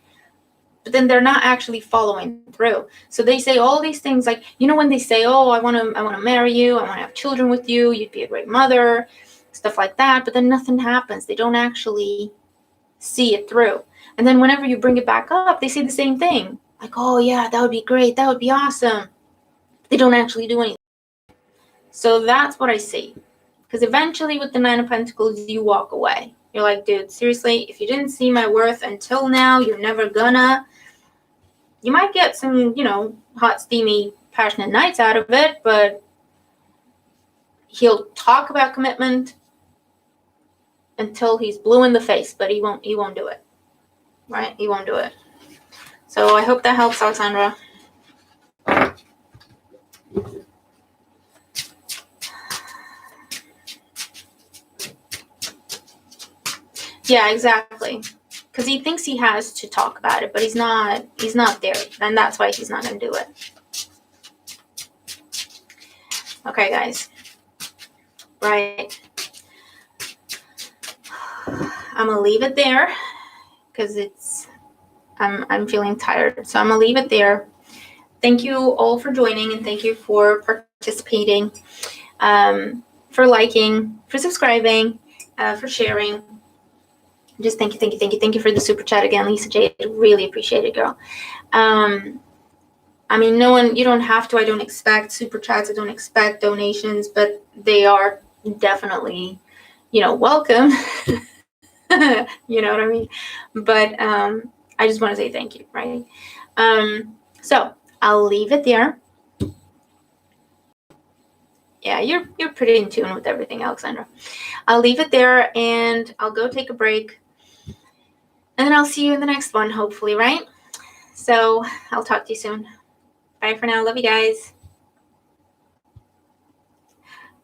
but then they're not actually following through. So they say all these things like, you know, when they say, oh, I want to marry you, I want to have children with you, you'd be a great mother, stuff like that, but then nothing happens. They don't actually see it through. And then whenever you bring it back up, they say the same thing. Like, oh yeah, that would be great, that would be awesome. They don't actually do anything. So that's what I see. Because eventually with the Nine of Pentacles, you walk away. You're like, dude, seriously, if you didn't see my worth until now, you're never gonna. You might get some, you know, hot, steamy, passionate nights out of it, but he'll talk about commitment until he's blue in the face, but he won't do it. Right? He won't do it. So I hope that helps, Alexandra. Yeah, exactly. Because he thinks he has to talk about it, but he's not there. And that's why he's not going to do it. Okay, guys. Right. I'm going to leave it there because I'm feeling tired. So I'm going to leave it there. Thank you all for joining, and thank you for participating, for liking, for subscribing, for sharing. Just thank you for the super chat again, Lisa J. I really appreciate it, girl. I mean, you don't have to. I don't expect super chats. I don't expect donations, but they are definitely, welcome. You know what I mean? But I just want to say thank you, right? So I'll leave it there. Yeah, you're pretty in tune with everything, Alexandra. I'll leave it there, and I'll go take a break. And then I'll see you in the next one, hopefully, right? So I'll talk to you soon. Bye for now. Love you guys.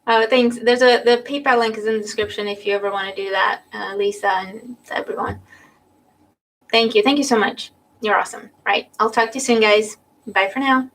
Thanks. The PayPal link is in the description if you ever want to do that, Lisa and everyone. Thank you. Thank you so much. You're awesome. Right. I'll talk to you soon, guys. Bye for now.